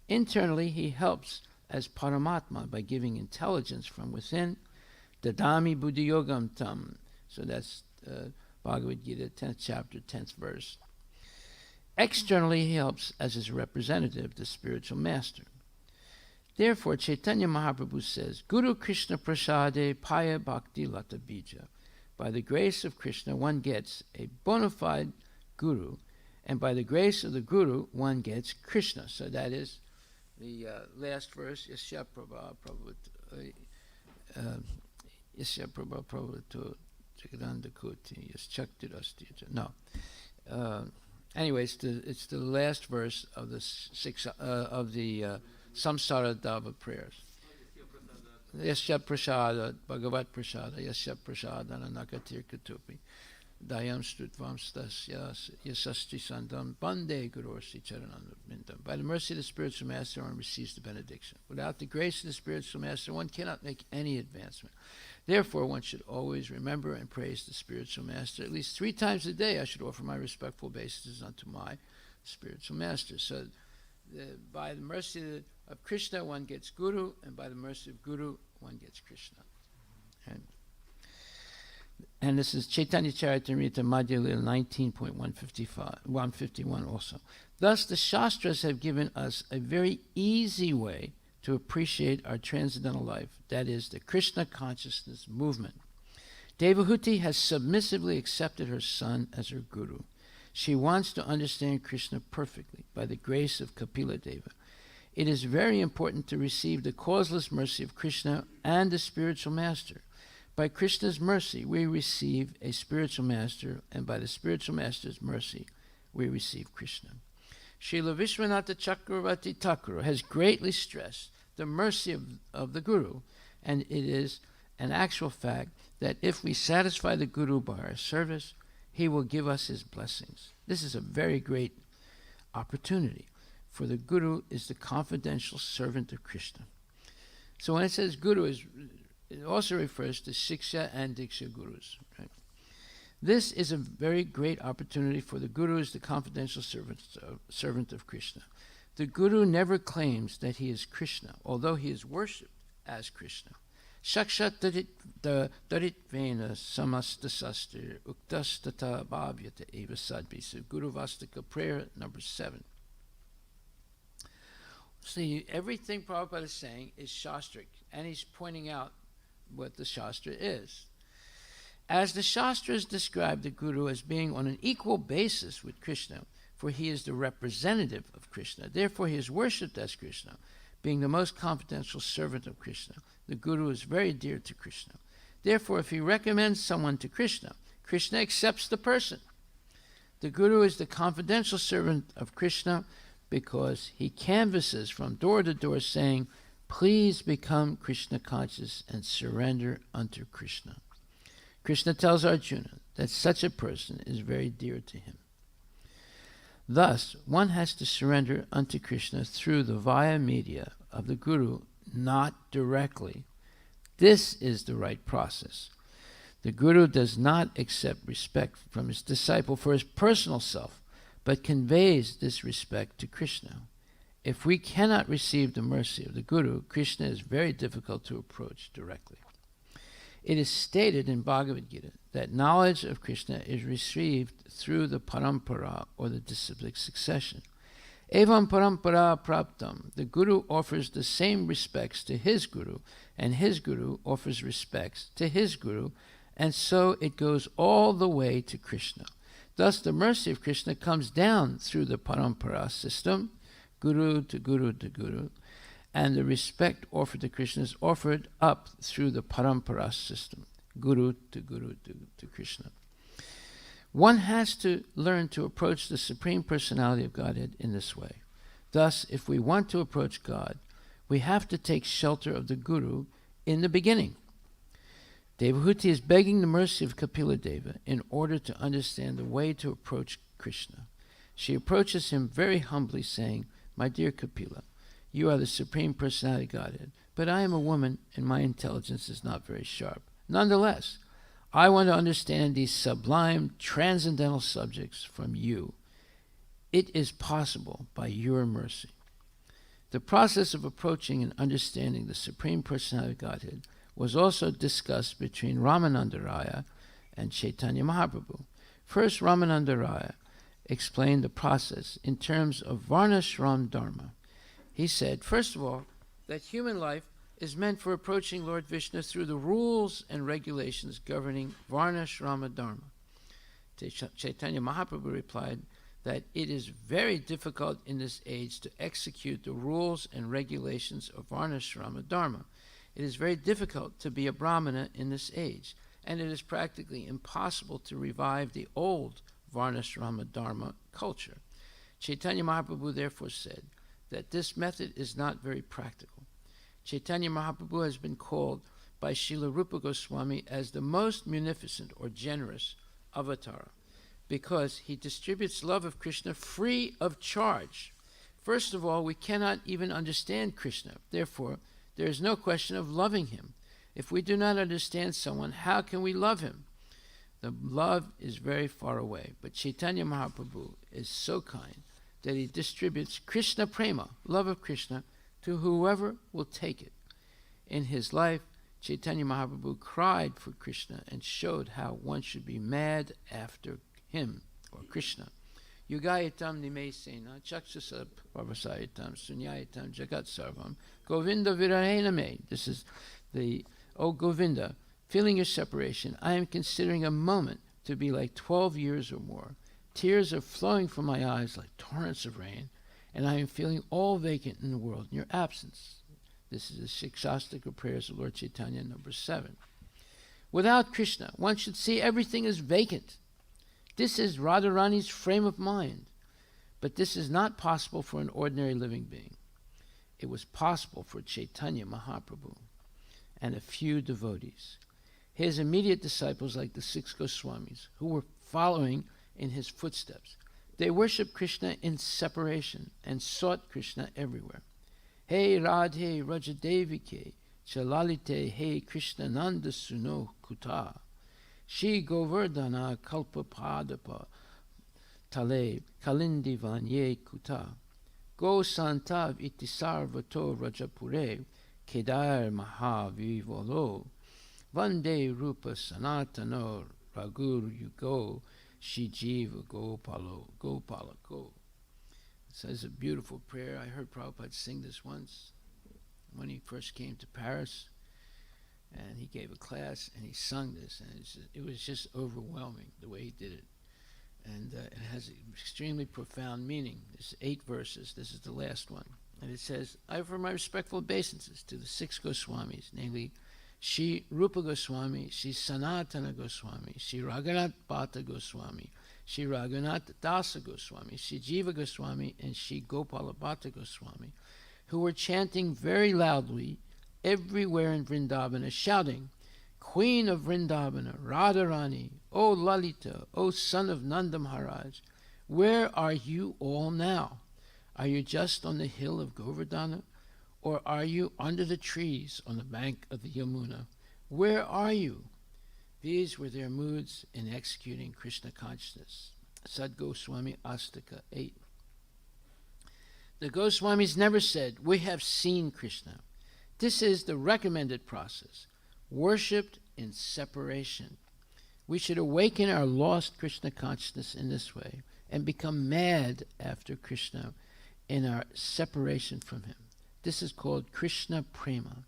Internally, he helps as Paramatma by giving intelligence from within. Dadami buddhi yogam tam. So that's Bhagavad Gita, 10th chapter, 10th verse. Externally, he helps as his representative, the spiritual master. Therefore, Chaitanya Mahaprabhu says, Guru Krishna Prasade Paya Bhakti Lata Bija. By the grace of Krishna, one gets a bona fide Guru, and by the grace of the Guru, one gets Krishna. So that is the last verse, Yasya Prabha Prabhu Jagadanda Kuti Yaschakti Asti. No. Anyway, it's the last verse of the Samsara Dava prayers. Yasya Prasada, Bhagavat Prasada, Yasya Prasada, Nakatir Katupi, Dayam Strutvam Stasya, Yasasti Sandam, Bande Gurorsi Charanandam. By the mercy of the spiritual master, one receives the benediction. Without the grace of the spiritual master, one cannot make any advancement. Therefore, one should always remember and praise the spiritual master. At least 3 times a day, I should offer my respectful obeisances unto my spiritual master. So, by the mercy of Krishna, one gets Guru, and by the mercy of Guru, one gets Krishna. And this is Chaitanya Charitamrita Madhya Lila 19.151 also. Thus, the Shastras have given us a very easy way to appreciate our transcendental life, that is, the Krishna consciousness movement. Devahuti has submissively accepted her son as her Guru. She wants to understand Krishna perfectly by the grace of Kapila Deva. It is very important to receive the causeless mercy of Krishna and the spiritual master. By Krishna's mercy, we receive a spiritual master, and by the spiritual master's mercy, we receive Krishna. Srila Vishwanatha Chakravarti Thakur has greatly stressed the mercy of the Guru, and it is an actual fact that if we satisfy the Guru by our service, he will give us his blessings. This is a very great opportunity, for the Guru is the confidential servant of Krishna. So when it says Guru is it also refers to Shiksha and Diksha gurus. Right? This is a very great opportunity for the guru as the confidential servant of Krishna. The guru never claims that he is Krishna, although he is worshipped as Krishna. Shakshat Daritvena Samastasastir Uktastata Bhavyata Eva Sadvisa. Guru Vastika prayer number 7. See, everything Prabhupada is saying is Shastric, and he's pointing out what the Shastra is. As the Shastras describe the Guru as being on an equal basis with Krishna, for he is the representative of Krishna, therefore he is worshipped as Krishna, being the most confidential servant of Krishna. The Guru is very dear to Krishna. Therefore, if he recommends someone to Krishna, Krishna accepts the person. The Guru is the confidential servant of Krishna because he canvasses from door to door saying, please become Krishna conscious and surrender unto Krishna. Krishna tells Arjuna that such a person is very dear to him. Thus, one has to surrender unto Krishna through the via media of the Guru, not directly. This is the right process. The Guru does not accept respect from his disciple for his personal self, but conveys this respect to Krishna. If we cannot receive the mercy of the Guru, Krishna is very difficult to approach directly. It is stated in Bhagavad Gita that knowledge of Krishna is received through the parampara, or the disciplic succession. Evam parampara praptam. The Guru offers the same respects to his Guru, and his Guru offers respects to his Guru, and so it goes all the way to Krishna. Thus the mercy of Krishna comes down through the parampara system, Guru to Guru to Guru, and the respect offered to Krishna is offered up through the parampara system, Guru to Krishna. One has to learn to approach the Supreme Personality of Godhead in this way. Thus, if we want to approach God, we have to take shelter of the Guru in the beginning. Devotee is begging the mercy of Kapila Deva in order to understand the way to approach Krishna. She approaches him very humbly, saying, my dear Kapila, you are the Supreme Personality of Godhead, but I am a woman and my intelligence is not very sharp. Nonetheless, I want to understand these sublime transcendental subjects from you. It is possible by your mercy. The process of approaching and understanding the Supreme Personality of Godhead was also discussed between Ramananda Raya and Chaitanya Mahaprabhu. First, Ramananda Raya explained the process in terms of Varnashram Dharma. He said, first of all, that human life is meant for approaching Lord Vishnu through the rules and regulations governing Varnashrama Dharma. Chaitanya Mahaprabhu replied that it is very difficult in this age to execute the rules and regulations of Varnashrama Dharma. It is very difficult to be a Brahmana in this age, and it is practically impossible to revive the old Varnashrama Dharma culture. Chaitanya Mahaprabhu therefore said that this method is not very practical. Chaitanya Mahaprabhu has been called by Srila Rupa Goswami as the most munificent or generous avatar because he distributes love of Krishna free of charge. First of all, we cannot even understand Krishna. Therefore, there is no question of loving him. If we do not understand someone, how can we love him? The love is very far away. But Chaitanya Mahaprabhu is so kind that he distributes Krishna Prema, love of Krishna, to whoever will take it. In his life, Chaitanya Mahaprabhu cried for Krishna and showed how one should be mad after him, or Krishna. Yugayitam nimesena chakshasa parvasayitam sunyayitam jagat sarvam Govinda virahena me. This is the, O Govinda, feeling your separation, I am considering a moment to be like 12 years or more. Tears are flowing from my eyes like torrents of rain, and I am feeling all vacant in the world in your absence. This is the Shikshastika prayers of Lord Chaitanya, number 7. Without Krishna, one should see everything as vacant. This is Radharani's frame of mind. But this is not possible for an ordinary living being. It was possible for Chaitanya Mahaprabhu and a few devotees. His immediate disciples, like the 6 Goswamis, who were following in his footsteps. They worshipped Krishna in separation and sought Krishna everywhere. Hey Radhe Rajadevike Chalalite he Krishna Nanda Suno Kuta. Shri Govardhana Kalpapadapa Tale Kalindi Vanye Kuta. Go Santav iti Sarvato Rajapure Kedar Mahavivolo. Vande Rupa Sanatano Ragur Yugo Shijiva Gopalo Gopala Go. It says a beautiful prayer. I heard Prabhupada sing this once when he first came to Paris, and he gave a class and he sung this, and it was just overwhelming the way he did it. And it has an extremely profound meaning. There's 8 verses. This is the last one. And it says, I offer my respectful obeisances to the 6 Goswamis, namely Shri Rupa Goswami, Shri Sanatana Goswami, Shri Raghunath Bhatta Goswami, Shri Raghunath Dasa Goswami, Shri Jiva Goswami, and Shri Gopala Bhatta Goswami, who were chanting very loudly everywhere in Vrindavana, shouting, Queen of Vrindavana, Radharani, O Lalita, O son of Nanda Maharaj, where are you all now? Are you just on the hill of Govardhana, or are you under the trees on the bank of the Yamuna? Where are you? These were their moods in executing Krishna consciousness. Sad Goswami Astaka 8. The Goswamis never said, we have seen Krishna. This is the recommended process, worshipped in separation. We should awaken our lost Krishna consciousness in this way and become mad after Krishna in our separation from him. This is called Krishna Prema,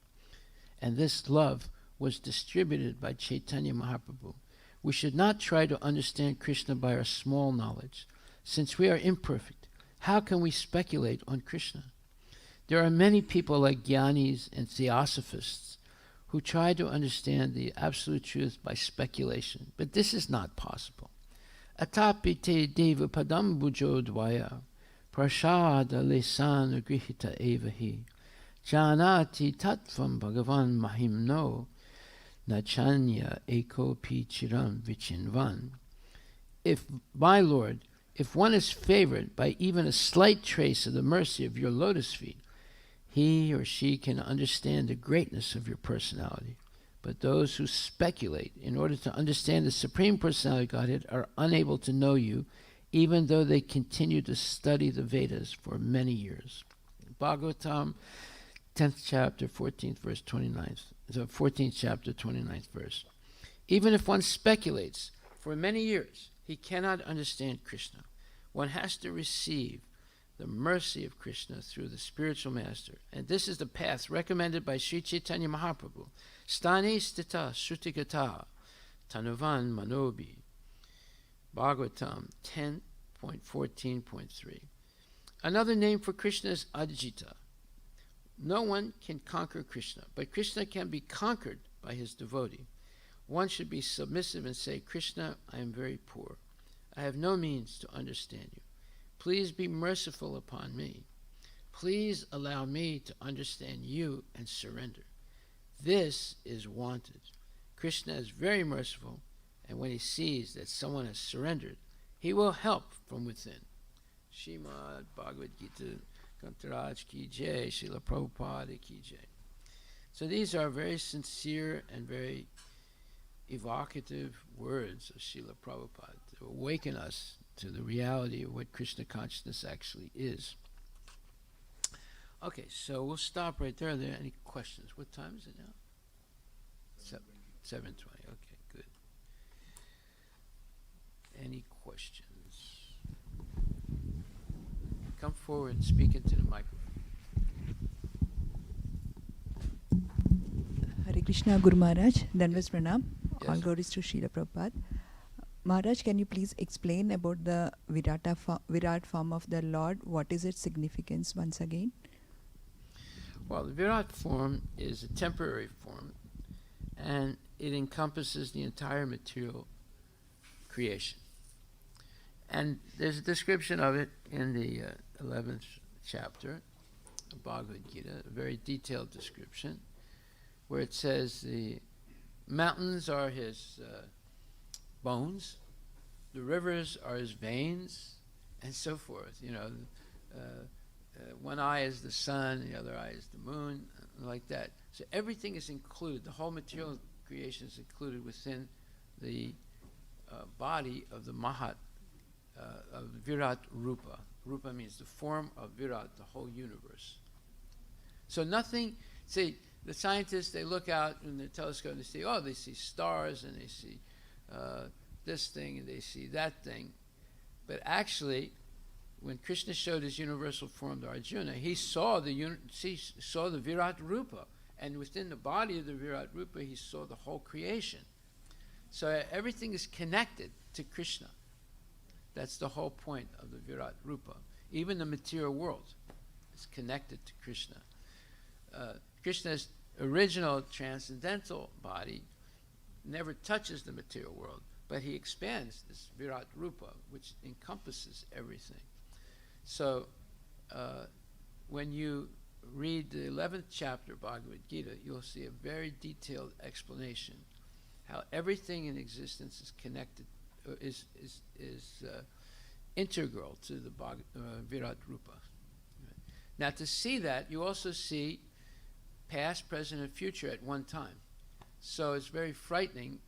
and this love was distributed by Chaitanya Mahaprabhu. We should not try to understand Krishna by our small knowledge. Since we are imperfect, how can we speculate on Krishna? There are many people like Gyanis and Theosophists who try to understand the absolute truth by speculation, but this is not possible. Atapi te deva padam bujodvaya prasada lesana grihita evahi janati tattvam bhagavan mahimno nachanya eko pichiram vichinvan. If, my Lord, if one is favored by even a slight trace of the mercy of your lotus feet, he or she can understand the greatness of your personality. But those who speculate in order to understand the Supreme Personality of Godhead are unable to know you, even though they continue to study the Vedas for many years. Bhagavatam, 10th chapter, 14th verse, 29th, the 14th chapter, 29th verse. Even if one speculates for many years, he cannot understand Krishna. One has to receive the mercy of Krishna through the spiritual master. And this is the path recommended by Sri Chaitanya Mahaprabhu. Stani stita shrutigata tanuvan manobi. Bhagavatam 10.14.3. Another name for Krishna is Ajita. No one can conquer Krishna, but Krishna can be conquered by his devotee. One should be submissive and say, Krishna, I am very poor. I have no means to understand you. Please be merciful upon me. Please allow me to understand you and surrender. This is wanted. Krishna is very merciful, and when he sees that someone has surrendered, he will help from within. Srimad Bhagavad Gita, Kantaraj ki jai, Srila Prabhupada ki jai. So these are very sincere and very evocative words of Srila Prabhupada to awaken us to the reality of what Krishna consciousness actually is. Okay, so we'll stop right there. Are there any questions? What time is it now? 7:20. Okay, good. Any questions? Come forward and speak into the microphone. Hare Krishna, Guru Maharaj. Danvas Pranam. Yes. All glories to Srila Prabhupada. Maharaj, can you please explain about the Virat form of the Lord? What is its significance once again? Well, the Virat form is a temporary form, and it encompasses the entire material creation. And there's a description of it in the 11th chapter of Bhagavad Gita, a very detailed description, where it says the mountains are his bones, the rivers are his veins, and so forth. one eye is the sun, the other eye is the moon, like that. So everything is included. The whole material creation is included within the body of the Mahat, of Virat Rupa. Rupa means the form of Virat, the whole universe. So nothing, see, the scientists, they look out in the telescope and they see, oh, they see stars and they see this thing and they see that thing. But actually, when Krishna showed his universal form to Arjuna, he saw the Virat Rupa. And within the body of the Virat Rupa, he saw the whole creation. So everything is connected to Krishna. That's the whole point of the Virat Rupa. Even the material world is connected to Krishna. Krishna's original transcendental body never touches the material world, but he expands this Virat Rupa, which encompasses everything. So when you read the 11th chapter of Bhagavad Gita, you'll see a very detailed explanation how everything in existence is connected, is integral to the Virat Rupa. Now, to see that, you also see past, present, and future at one time. So it's very frightening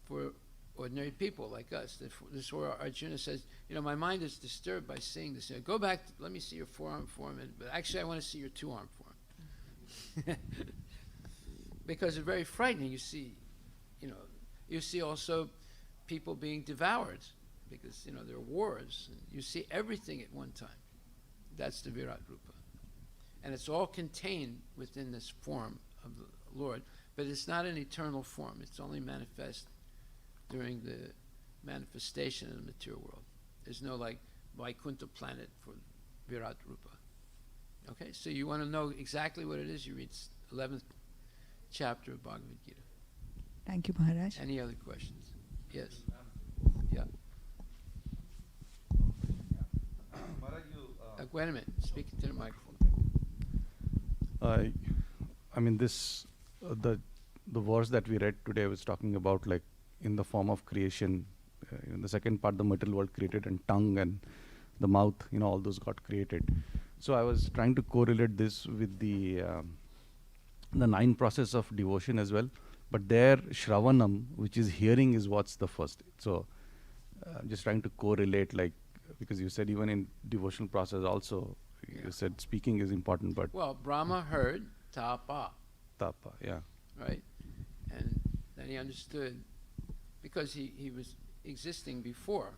for ordinary people like us. This is where Arjuna says, my mind is disturbed by seeing this. Go back, let me see your forearm form, but actually I want to see your two-arm form. Because it's very frightening. You see also people being devoured because, there are wars. And you see everything at one time. That's the Virat Rupa. And it's all contained within this form of the Lord, but it's not an eternal form. It's only manifest during the manifestation in the material world. There's no like Vaikuntha planet for Virat Rupa. Okay, so you want to know exactly what it is, you read 11th chapter of Bhagavad Gita. Thank you, Maharaj. Any other questions? Yes. Yeah. Maharaj, Wait a minute. Speak into the microphone. I mean, this the verse that we read today was talking about like in the form of creation. In the second part, the material world created, and tongue and the mouth, all those got created. So I was trying to correlate this with the 9 process of devotion as well. But there, Shravanam, which is hearing, is what's the first. So I'm just trying to correlate, like, because you said even in devotional process also, you said speaking is important, but... Well, Brahma heard tapa. Tapa, yeah. Right? And then he understood, because he was existing before,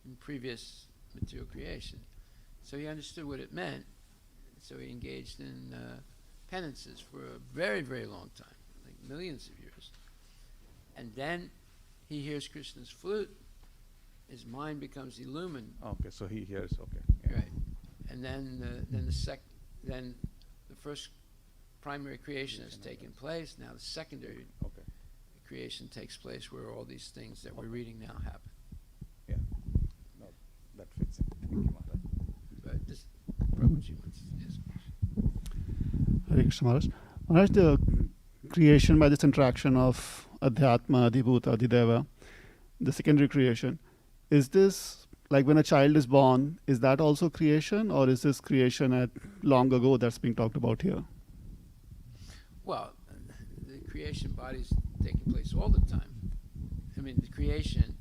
in previous material creation. So he understood what it meant. So he engaged in penances for a very, very long time, like millions of years. And then he hears Krishna's flute, his mind becomes illumined. Okay, so he hears, okay. Yeah. Right. And then the first primary creation has taken place. Now the secondary creation takes place, where all these things that we're reading now happen. Yeah. No, that fits in. Thank you, Maharaj. But this Prabhuji wants his question. Hare Krishna Maharaj. Maharaj, the creation by this interaction of Adhyatma, Adhibhuta, Adhideva, the secondary creation, is this like when a child is born, is that also creation, or is this creation at long ago that's being talked about here? Well, the creation body's taking place all the time. I mean, the creation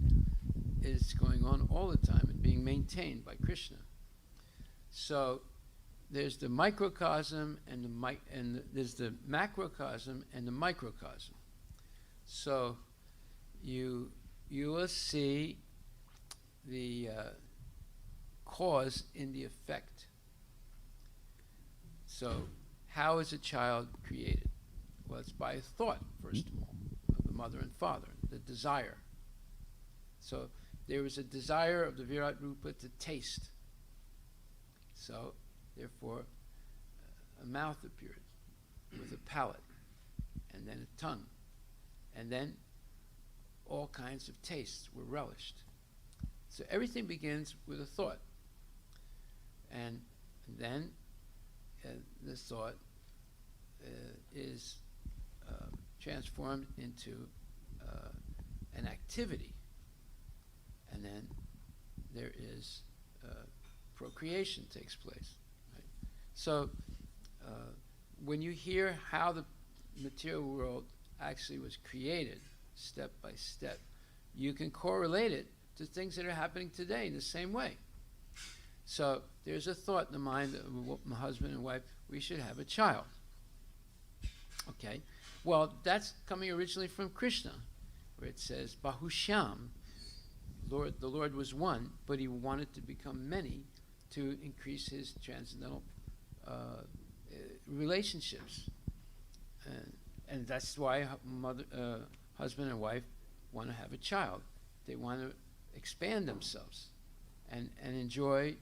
is going on all the time and being maintained by Krishna. So there's the microcosm and there's the macrocosm and the microcosm. So you will see the cause in the effect. So how is a child created? Well, it's by a thought, first of all, of the mother and father, the desire. So there was a desire of the Virat Rupa to taste. So, therefore, a mouth appeared with a palate, and then a tongue, and then all kinds of tastes were relished. So everything begins with a thought, and then the thought is transformed into an activity, and then there is procreation takes place. Right? So when you hear how the material world actually was created, step by step, you can correlate it to things that are happening today in the same way. So there's a thought in the mind of my husband and wife, we should have a child. Okay, well, that's coming originally from Krishna, where it says, Bahusham, the Lord was one, but he wanted to become many to increase his transcendental relationships. And that's why husband and wife want to have a child. They want to expand themselves and enjoy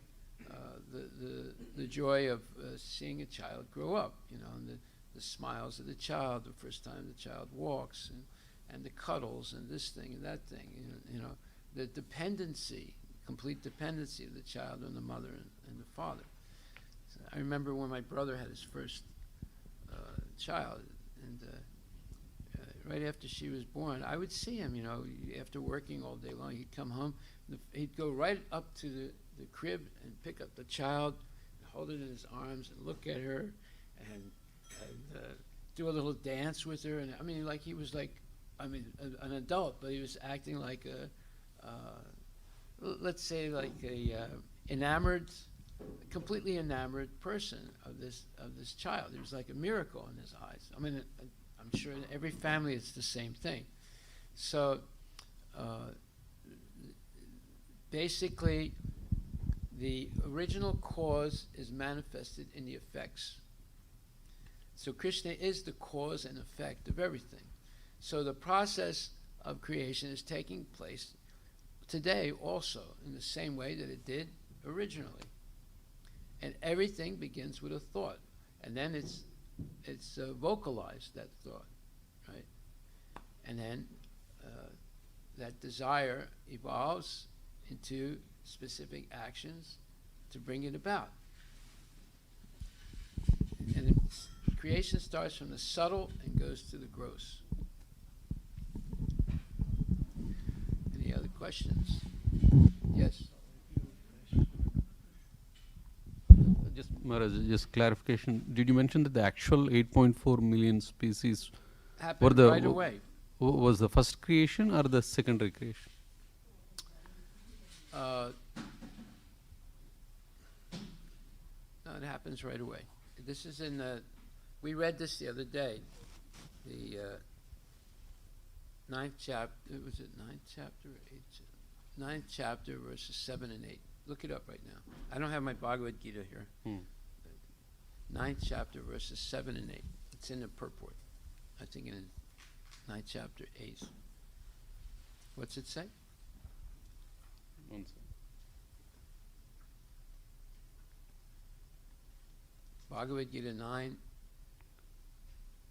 the joy of seeing a child grow up, and the smiles of the child the first time the child walks, and the cuddles and this thing and that thing, the dependency, complete dependency of the child on the mother and the father. So I remember when my brother had his first child, and right after she was born, I would see him, after working all day long, he'd come home, he'd go right up to the crib and pick up the child, hold it in his arms and look at her and do a little dance with her. And I mean, like he was an adult, but he was acting like let's say like a completely enamored person of this child. It was like a miracle in his eyes. I mean, I'm sure in every family it's the same thing. So basically, the original cause is manifested in the effects. So Krishna is the cause and effect of everything. So the process of creation is taking place today also in the same way that it did originally. And everything begins with a thought. And then it's vocalized, that thought, right? And then that desire evolves into specific actions to bring it about. And creation starts from the subtle and goes to the gross. Any other questions? Yes. Just Maharaj, just clarification. Did you mention that the actual 8.4 million species Happened right away. Was the first creation or the secondary creation? No, it happens right away. This is in we read this the other day, the 9th chapter, was it 9th chapter or 8th? 9th chapter, verses 7 and 8. Look it up right now. I don't have my Bhagavad Gita here. 9th chapter, verses 7 and 8. It's in the purport. I think in 9th chapter, 8. What's it say? One second. Bhagavad Gita 9.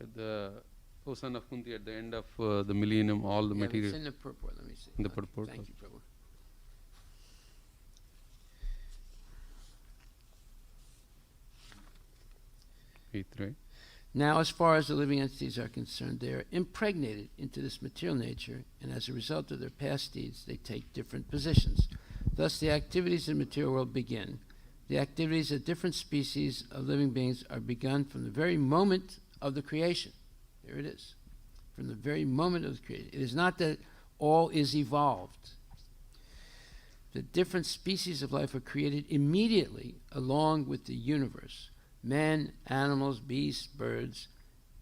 At the O son of Kunti, at the end of the millennium, all the material. It's in the purport. Let me see. In the purport. Thank you, Prabhu. Eighth, right? Now, as far as the living entities are concerned, they are impregnated into this material nature, and as a result of their past deeds, they take different positions. Thus, the activities of the material world begin. The activities of different species of living beings are begun from the very moment of the creation. There it is. From the very moment of the creation. It is not that all is evolved. The different species of life are created immediately along with the universe. Men, animals, beasts, birds,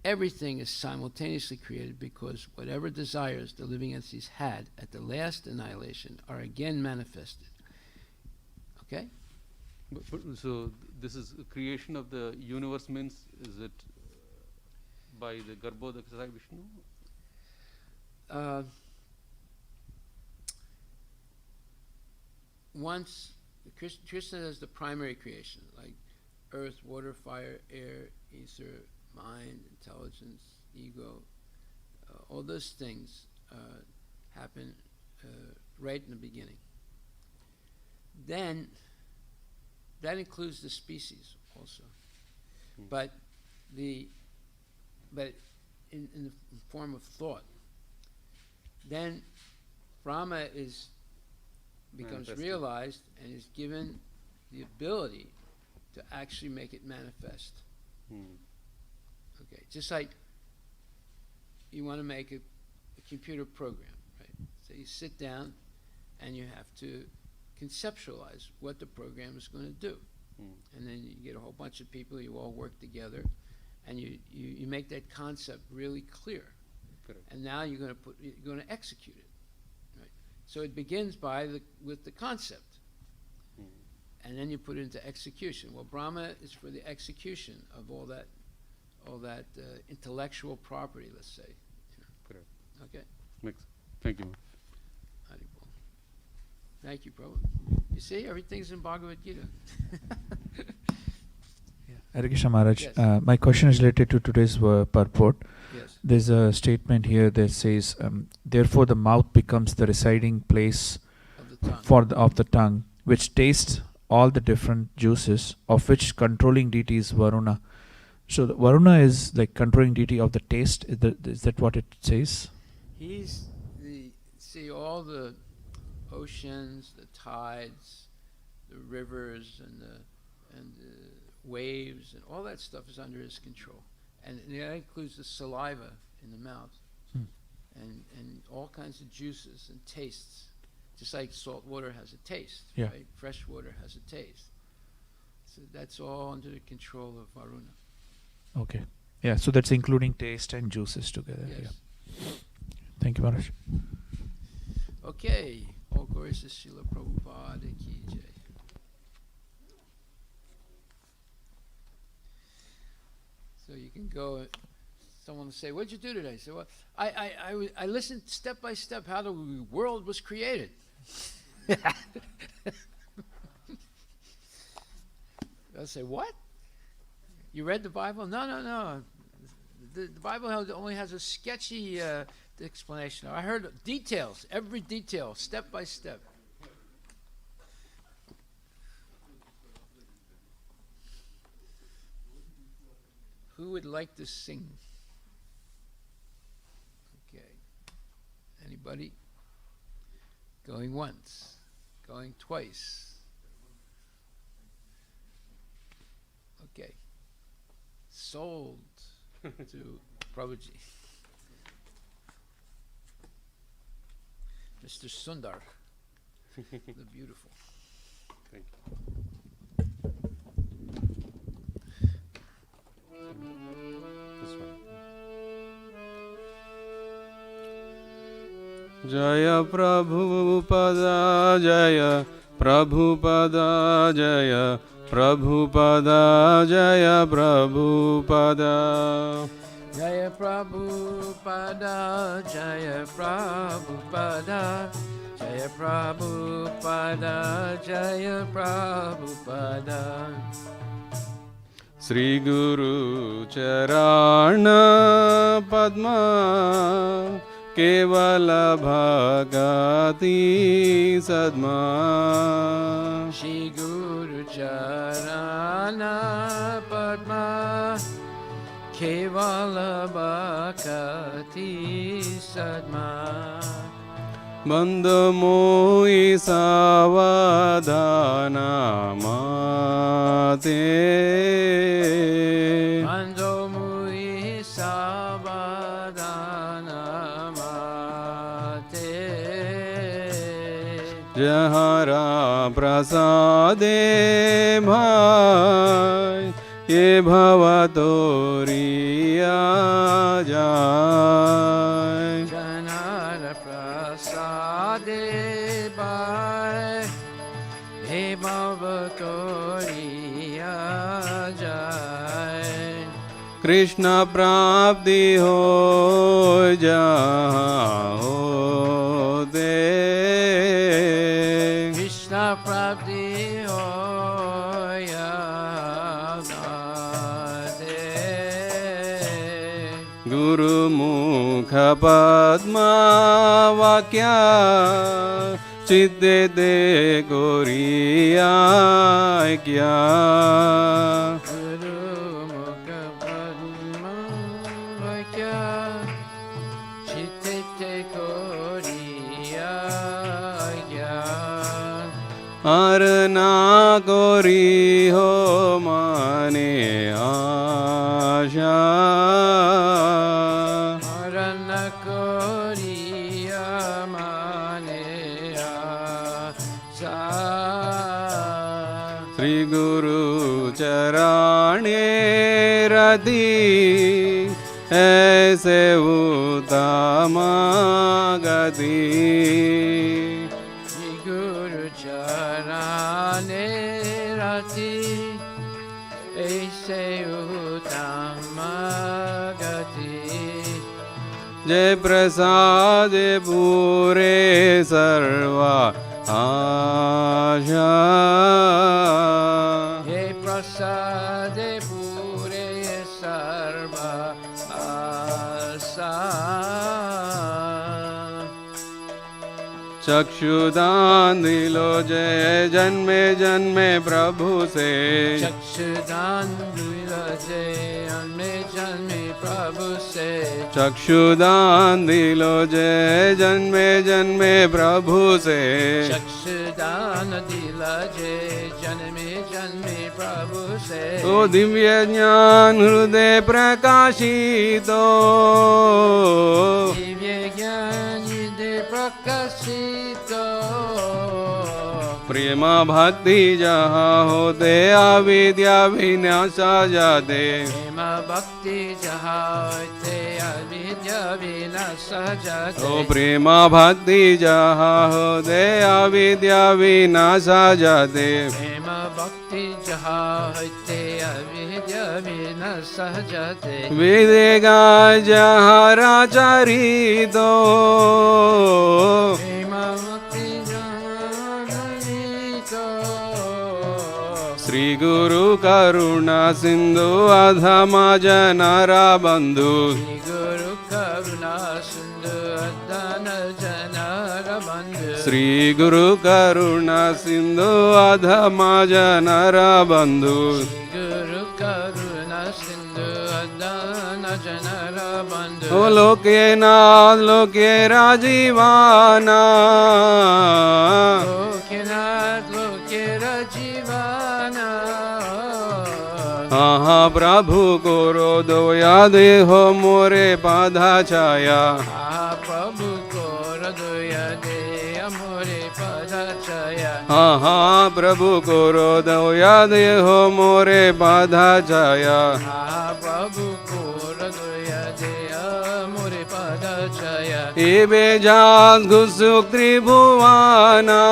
everything is simultaneously created because whatever desires the living entities had at the last annihilation are again manifested. Okay? So this is creation of the universe means, is it by the Garbhodakasai Vishnu? Once Krishna does the primary creation, like earth, water, fire, air, ether, mind, intelligence, ego, all those things happen right in the beginning. Then that includes the species also, but in the form of thought. Then Brahma becomes realized and is given the ability to actually make it manifest. Hmm. Okay, just like you want to make a computer program, right? So you sit down and you have to conceptualize what the program is going to do. Hmm. And then you get a whole bunch of people, you all work together, and you make that concept really clear. Correct. And now you're going to execute it. Right? So it begins with the concept. Hmm. And then you put it into execution. Well, Brahma is for the execution of all that intellectual property, let's say. Correct. Okay. Thank you. Haribol. Thank you, Prabhu. You see, everything's in Bhagavad Gita. Hare Krishna Maharaj, Yes. My question is related to today's purport. Yes. There's a statement here that says, therefore the mouth becomes the residing place Of the tongue. of the tongue, which tastes all the different juices, of which controlling deity is Varuna. So the Varuna is the controlling deity of the taste. Is that what it says? He's all the oceans, the tides, the rivers, and the waves, and all that stuff is under his control. And that includes the saliva in the mouth, and all kinds of juices and tastes. Just like salt water has a taste, Yeah. right? Fresh water has a taste. So that's all under the control of Varuna. Okay. Yeah, so that's including taste and juices together. Yes. Yeah. Thank you, Maharaj. Okay. All glories to Srila Prabhupada ki jai. So you can go. Someone will say, "What'd you do today?" I say, "Well, I listened step by step how the world was created." They'll say, "What? You read the Bible?" No. The Bible only has a sketchy explanation. I heard details, every detail, step by step. Who would like to sing? Okay. Anybody? Going once. Going twice. Okay. Sold to Prabhuji. Mr. Sundar, the beautiful. Thank you. This one. Jaya Prabhupada Jaya Prabhupada Jaya Prabhupada Jaya Prabhupada Jaya Prabhupada, Jaya Prabhupada, Jaya Prabhupada, Jaya Prabhupada. Sri Guru Charana Padma Kevala Bhagati Sadma Shri Guru Charana Padma Kevala Bhakati Sadma Bandhamoi Savadhana Mate Bandhamoi Savadhana Mate Jahara Prasade Bhai Ye Bhavatoriya Jai Janara Prasade Bhai He Bhavatoriya Jai Krishna Prapti Ho Jaha Ho De Krishna Prapti Hoya Guru Mukha Padma Vakya Chitte De Goriya Kya Guru Mukha Padma Vakya Chitte De Goriya Kya Arna Gori Ho Sri Guru Charane Rati Aise Uttama Gati. Sri Guru Charane Rati Aise Uttama Gati. Jai Prasad Pure Sarva Asha. Jai Prasad Pure Sarva Asa. चक्षुदान दिलो जय जन्मे जन्मे प्रभु से. चक्षुदान दिलो जय जन्मे जन्मे प्रभु से. चक्षुदान दिलो जय जन्मे जन्मे प्रभु से. चक्षुदान दिलो जय जन्मे जन्मे प्रभु से. ओ दिव्य ज्ञान हृदय प्रकाशितो. दिव्य ज्ञान हृदय प्रकाशितो. प्रेम भक्ति जहाँ होते अविद्या विनाशा जाते. प्रेम भक्ति जहाँ होते अविद्या विनाशा जाते. ओ प्रेम भक्ति जहाँ होते अविद्या विनाशा जाते. प्रेम भक्ति जहाँ होते अविद्या विनाशा जाते. विदेगा जहाँ राचरितो. प्रेम भक्ति श्री गुरु करुणा सिंधु अधमा जनरा बंधु. श्री गुरु करुणा सिंधु अधम जनरा बंधु. श्री गुरु करुणा सिंधु अधमा जनरा बंधु. श्री गुरु करुणा सिंधु अधम जनरा बंधु. ओ लोके नाथ लोके राजीवाना. लोकेनाथ लोके राजीवाना. हाँ प्रभु करो दया देहो मोरे पाधा छाया. प्रभु को दया दे मोरे पादा छाया. हाँ प्रभु करो दया देहो मोरे पाधा छाया. प्रभु को दया दे मोरे पादा छाया. ए बेजात गुसुक त्रिभुवाना.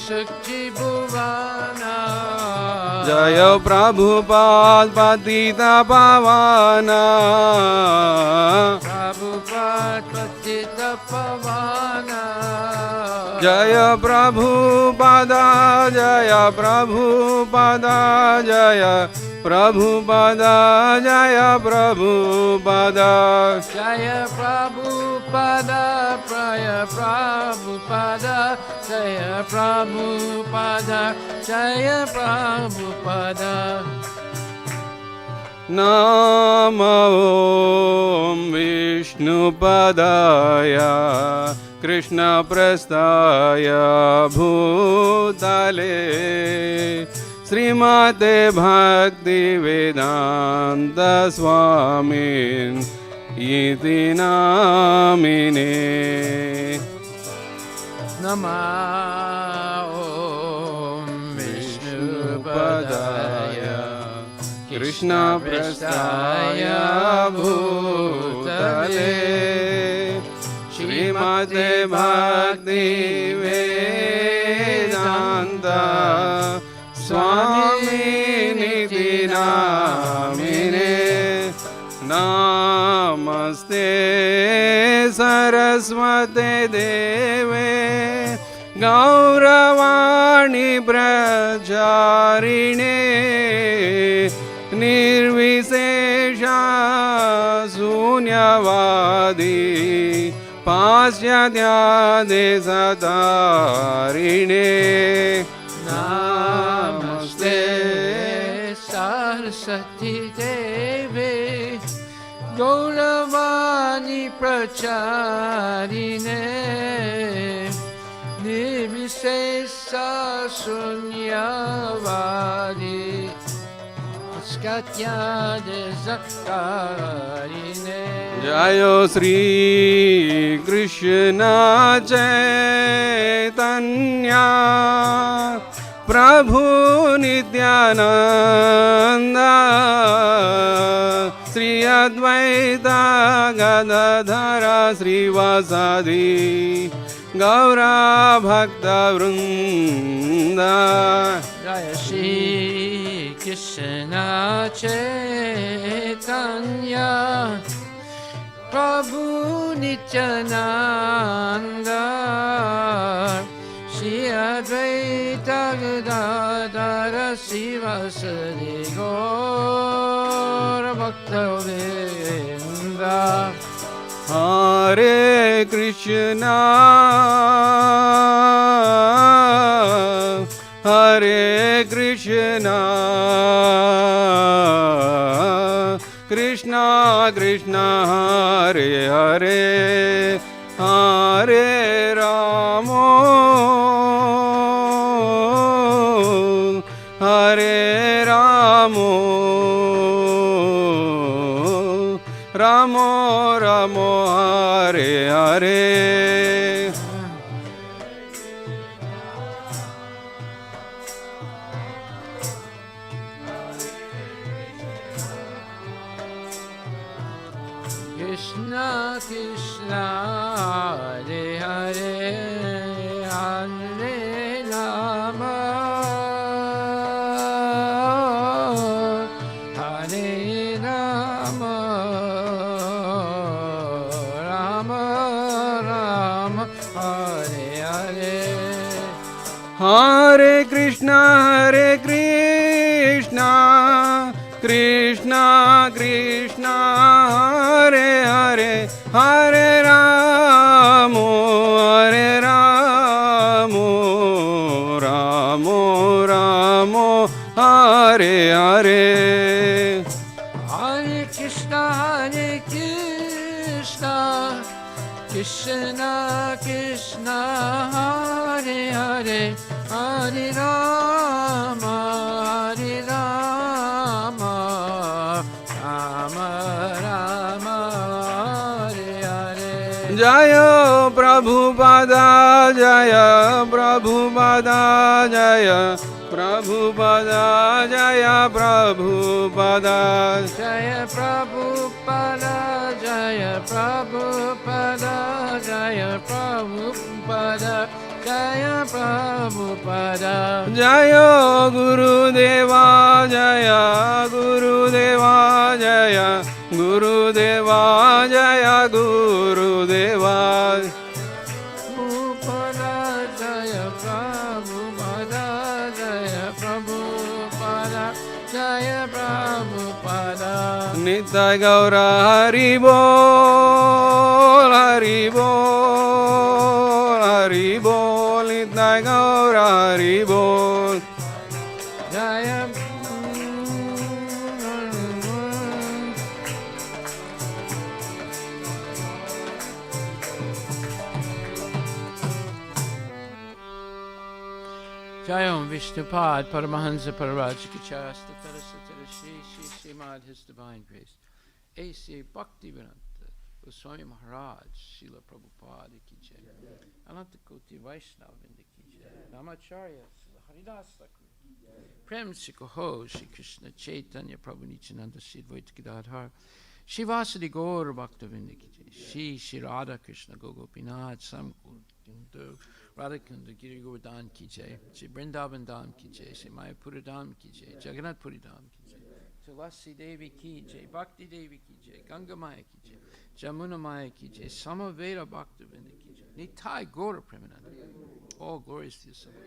शक्ति भुवाना. जय प्रभुपाद पतिता पावाना. प्रभुपाद पतिता पावाना. जय प्रभुपादा जय प्रभुपादा जय प्रभुपादा जय प्रभुपादा. जय प्रभुपादा जय प्रभुपादा जय प्रभुपादा जय प्रभुपादा. नमो विष्णुपदाय कृष्णप्रस्थाय भूतले. श्रीमते भक्तिवेदान्त स्वामिन् इति नामिने. नमः विष्णुपदाय कृष्णप्रस्थाय भूतले. श्रीमते भक्तिवेदान्त स्वामिनिति नामिने. नमस्ते सरस्वते देवे गौरवाणी प्रचारिणे. निर्विशेषा शून्यवादी पाश्चात्यादेशतारिणे. नमस्ते सरस्वती देवे गौरवाणी प्रचारिणे. निर्विशेषा शून्यवादी जय Shri Krishna Chaitanya Prabhu Nityananda Sri Advaita Gadadhara Srivasadi Gaura Bhakta Vrinda Jaya Shri Krishna Chaitanya Prabhu Nityananda Shri Advaita Gadadhara Srivasadi Gaura Bhakta Vrinda Hare Krishna Hare Krishna Krishna Krishna Hare Hare Hare Ramo Hare Ramo Ramo Ramo Hare Hare Krishna Krishna Hare Hare Hare Rama Hare Rama Rama Rama Hare Hare Hare Krishna Krishna Krishna Hare Hare Hare Ramo Ramo Ramo Hare Hare Hare Krishna Krishna Krishna Hare Hare Hare Rama Rama Rama Hare Hare Jaya Prabhupada Jaya Prabhupada Jaya Prabhupada Jaya Prabhupada Jaya Prabhupada Jaya Prabhupada Jaya Prabhupada Jaya Prabhupada Jaya Gurudeva Jaya Gurudeva Jaya Gurudeva Jaya Gurudeva Prabhupada Jaya Prabhupada Jaya Prabhupada Jaya Prabhupada Nitai Gaura Hari Bol Hari Bol Hari Bol Nitai Gaura Hari Bol Jaya Jayam Vishnupad Paramahansa Pararajikachasta Tarasatara Shri Shri Srimad His Divine Grace A.C. Bhaktivedanta Goswami Maharaj Srila Prabhupada Ki Jai Ananta Koti Vaishnavinda Ki Jai Namacharya Haridas Thakur Prem Sikoho Shri Krishna Chaitanya Prabhu Nityananda Shri Advaita Gadadhar Shri Vasadi Gaur Bhaktavinda Ki Jai Shri Shri Radha Krishna Gogopinath Samkur Kintu Radhakunda Giri Govardhan Ki Jai, Shri Vrindavan Dham Ki Jai, Shri Mayapura Dham Ki Jai, Jagannath Puri Dham Ki Jai, Tulasi Devi Ki Jai, Bhakti Devi Ki Jai, Ganga Maya Ki Jai, Jamuna Maya Ki Jai, Samaveda Bhaktavinda Ki Jai, Nitai Gaura Premananda. All glories to the Assembly.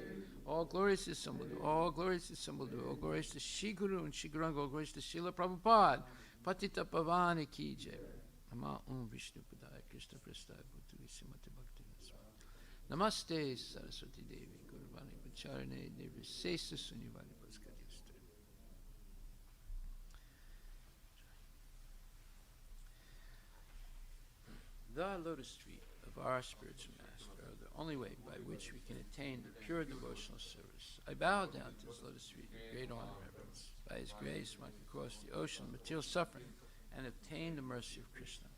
All glories to the Assembly. All glories to the Assembly. All glories to Shri Guru and Shri Guranga. All glories to Srila Prabhupada. Patita Pavani Ki Jai. Nama Vishnu Padaya Krishna Prasthaya Bhutu Visimati Bhakti. Namaste Saraswati Devi Gurvani Pacharane Devi Sesa Sunivani Paskadista. The lotus feet of our spiritual master are the only way by which we can attain the pure devotional service. I bow down to his lotus feet with great honor and reverence. By his grace, one can cross the ocean of material suffering and obtain the mercy of Krishna.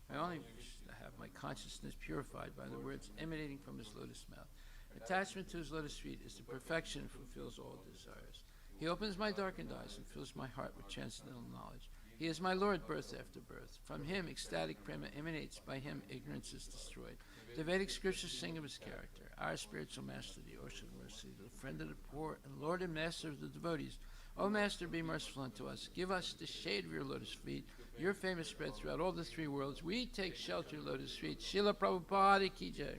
My only wish is to have my consciousness purified by the words emanating from his lotus mouth. Attachment to his lotus feet is the perfection and fulfills all desires. He opens my darkened eyes and fills my heart with transcendental knowledge. He is my Lord, birth after birth. From him, ecstatic prema emanates. By him, ignorance is destroyed. The Vedic scriptures sing of his character. Our spiritual master, the ocean of mercy, the friend of the poor, and Lord and master of the devotees. O Master, be merciful unto us. Give us the shade of your lotus feet. Your fame is spread throughout all the three worlds. We take shelter of your lotus feet. Srila Prabhupada ki jai.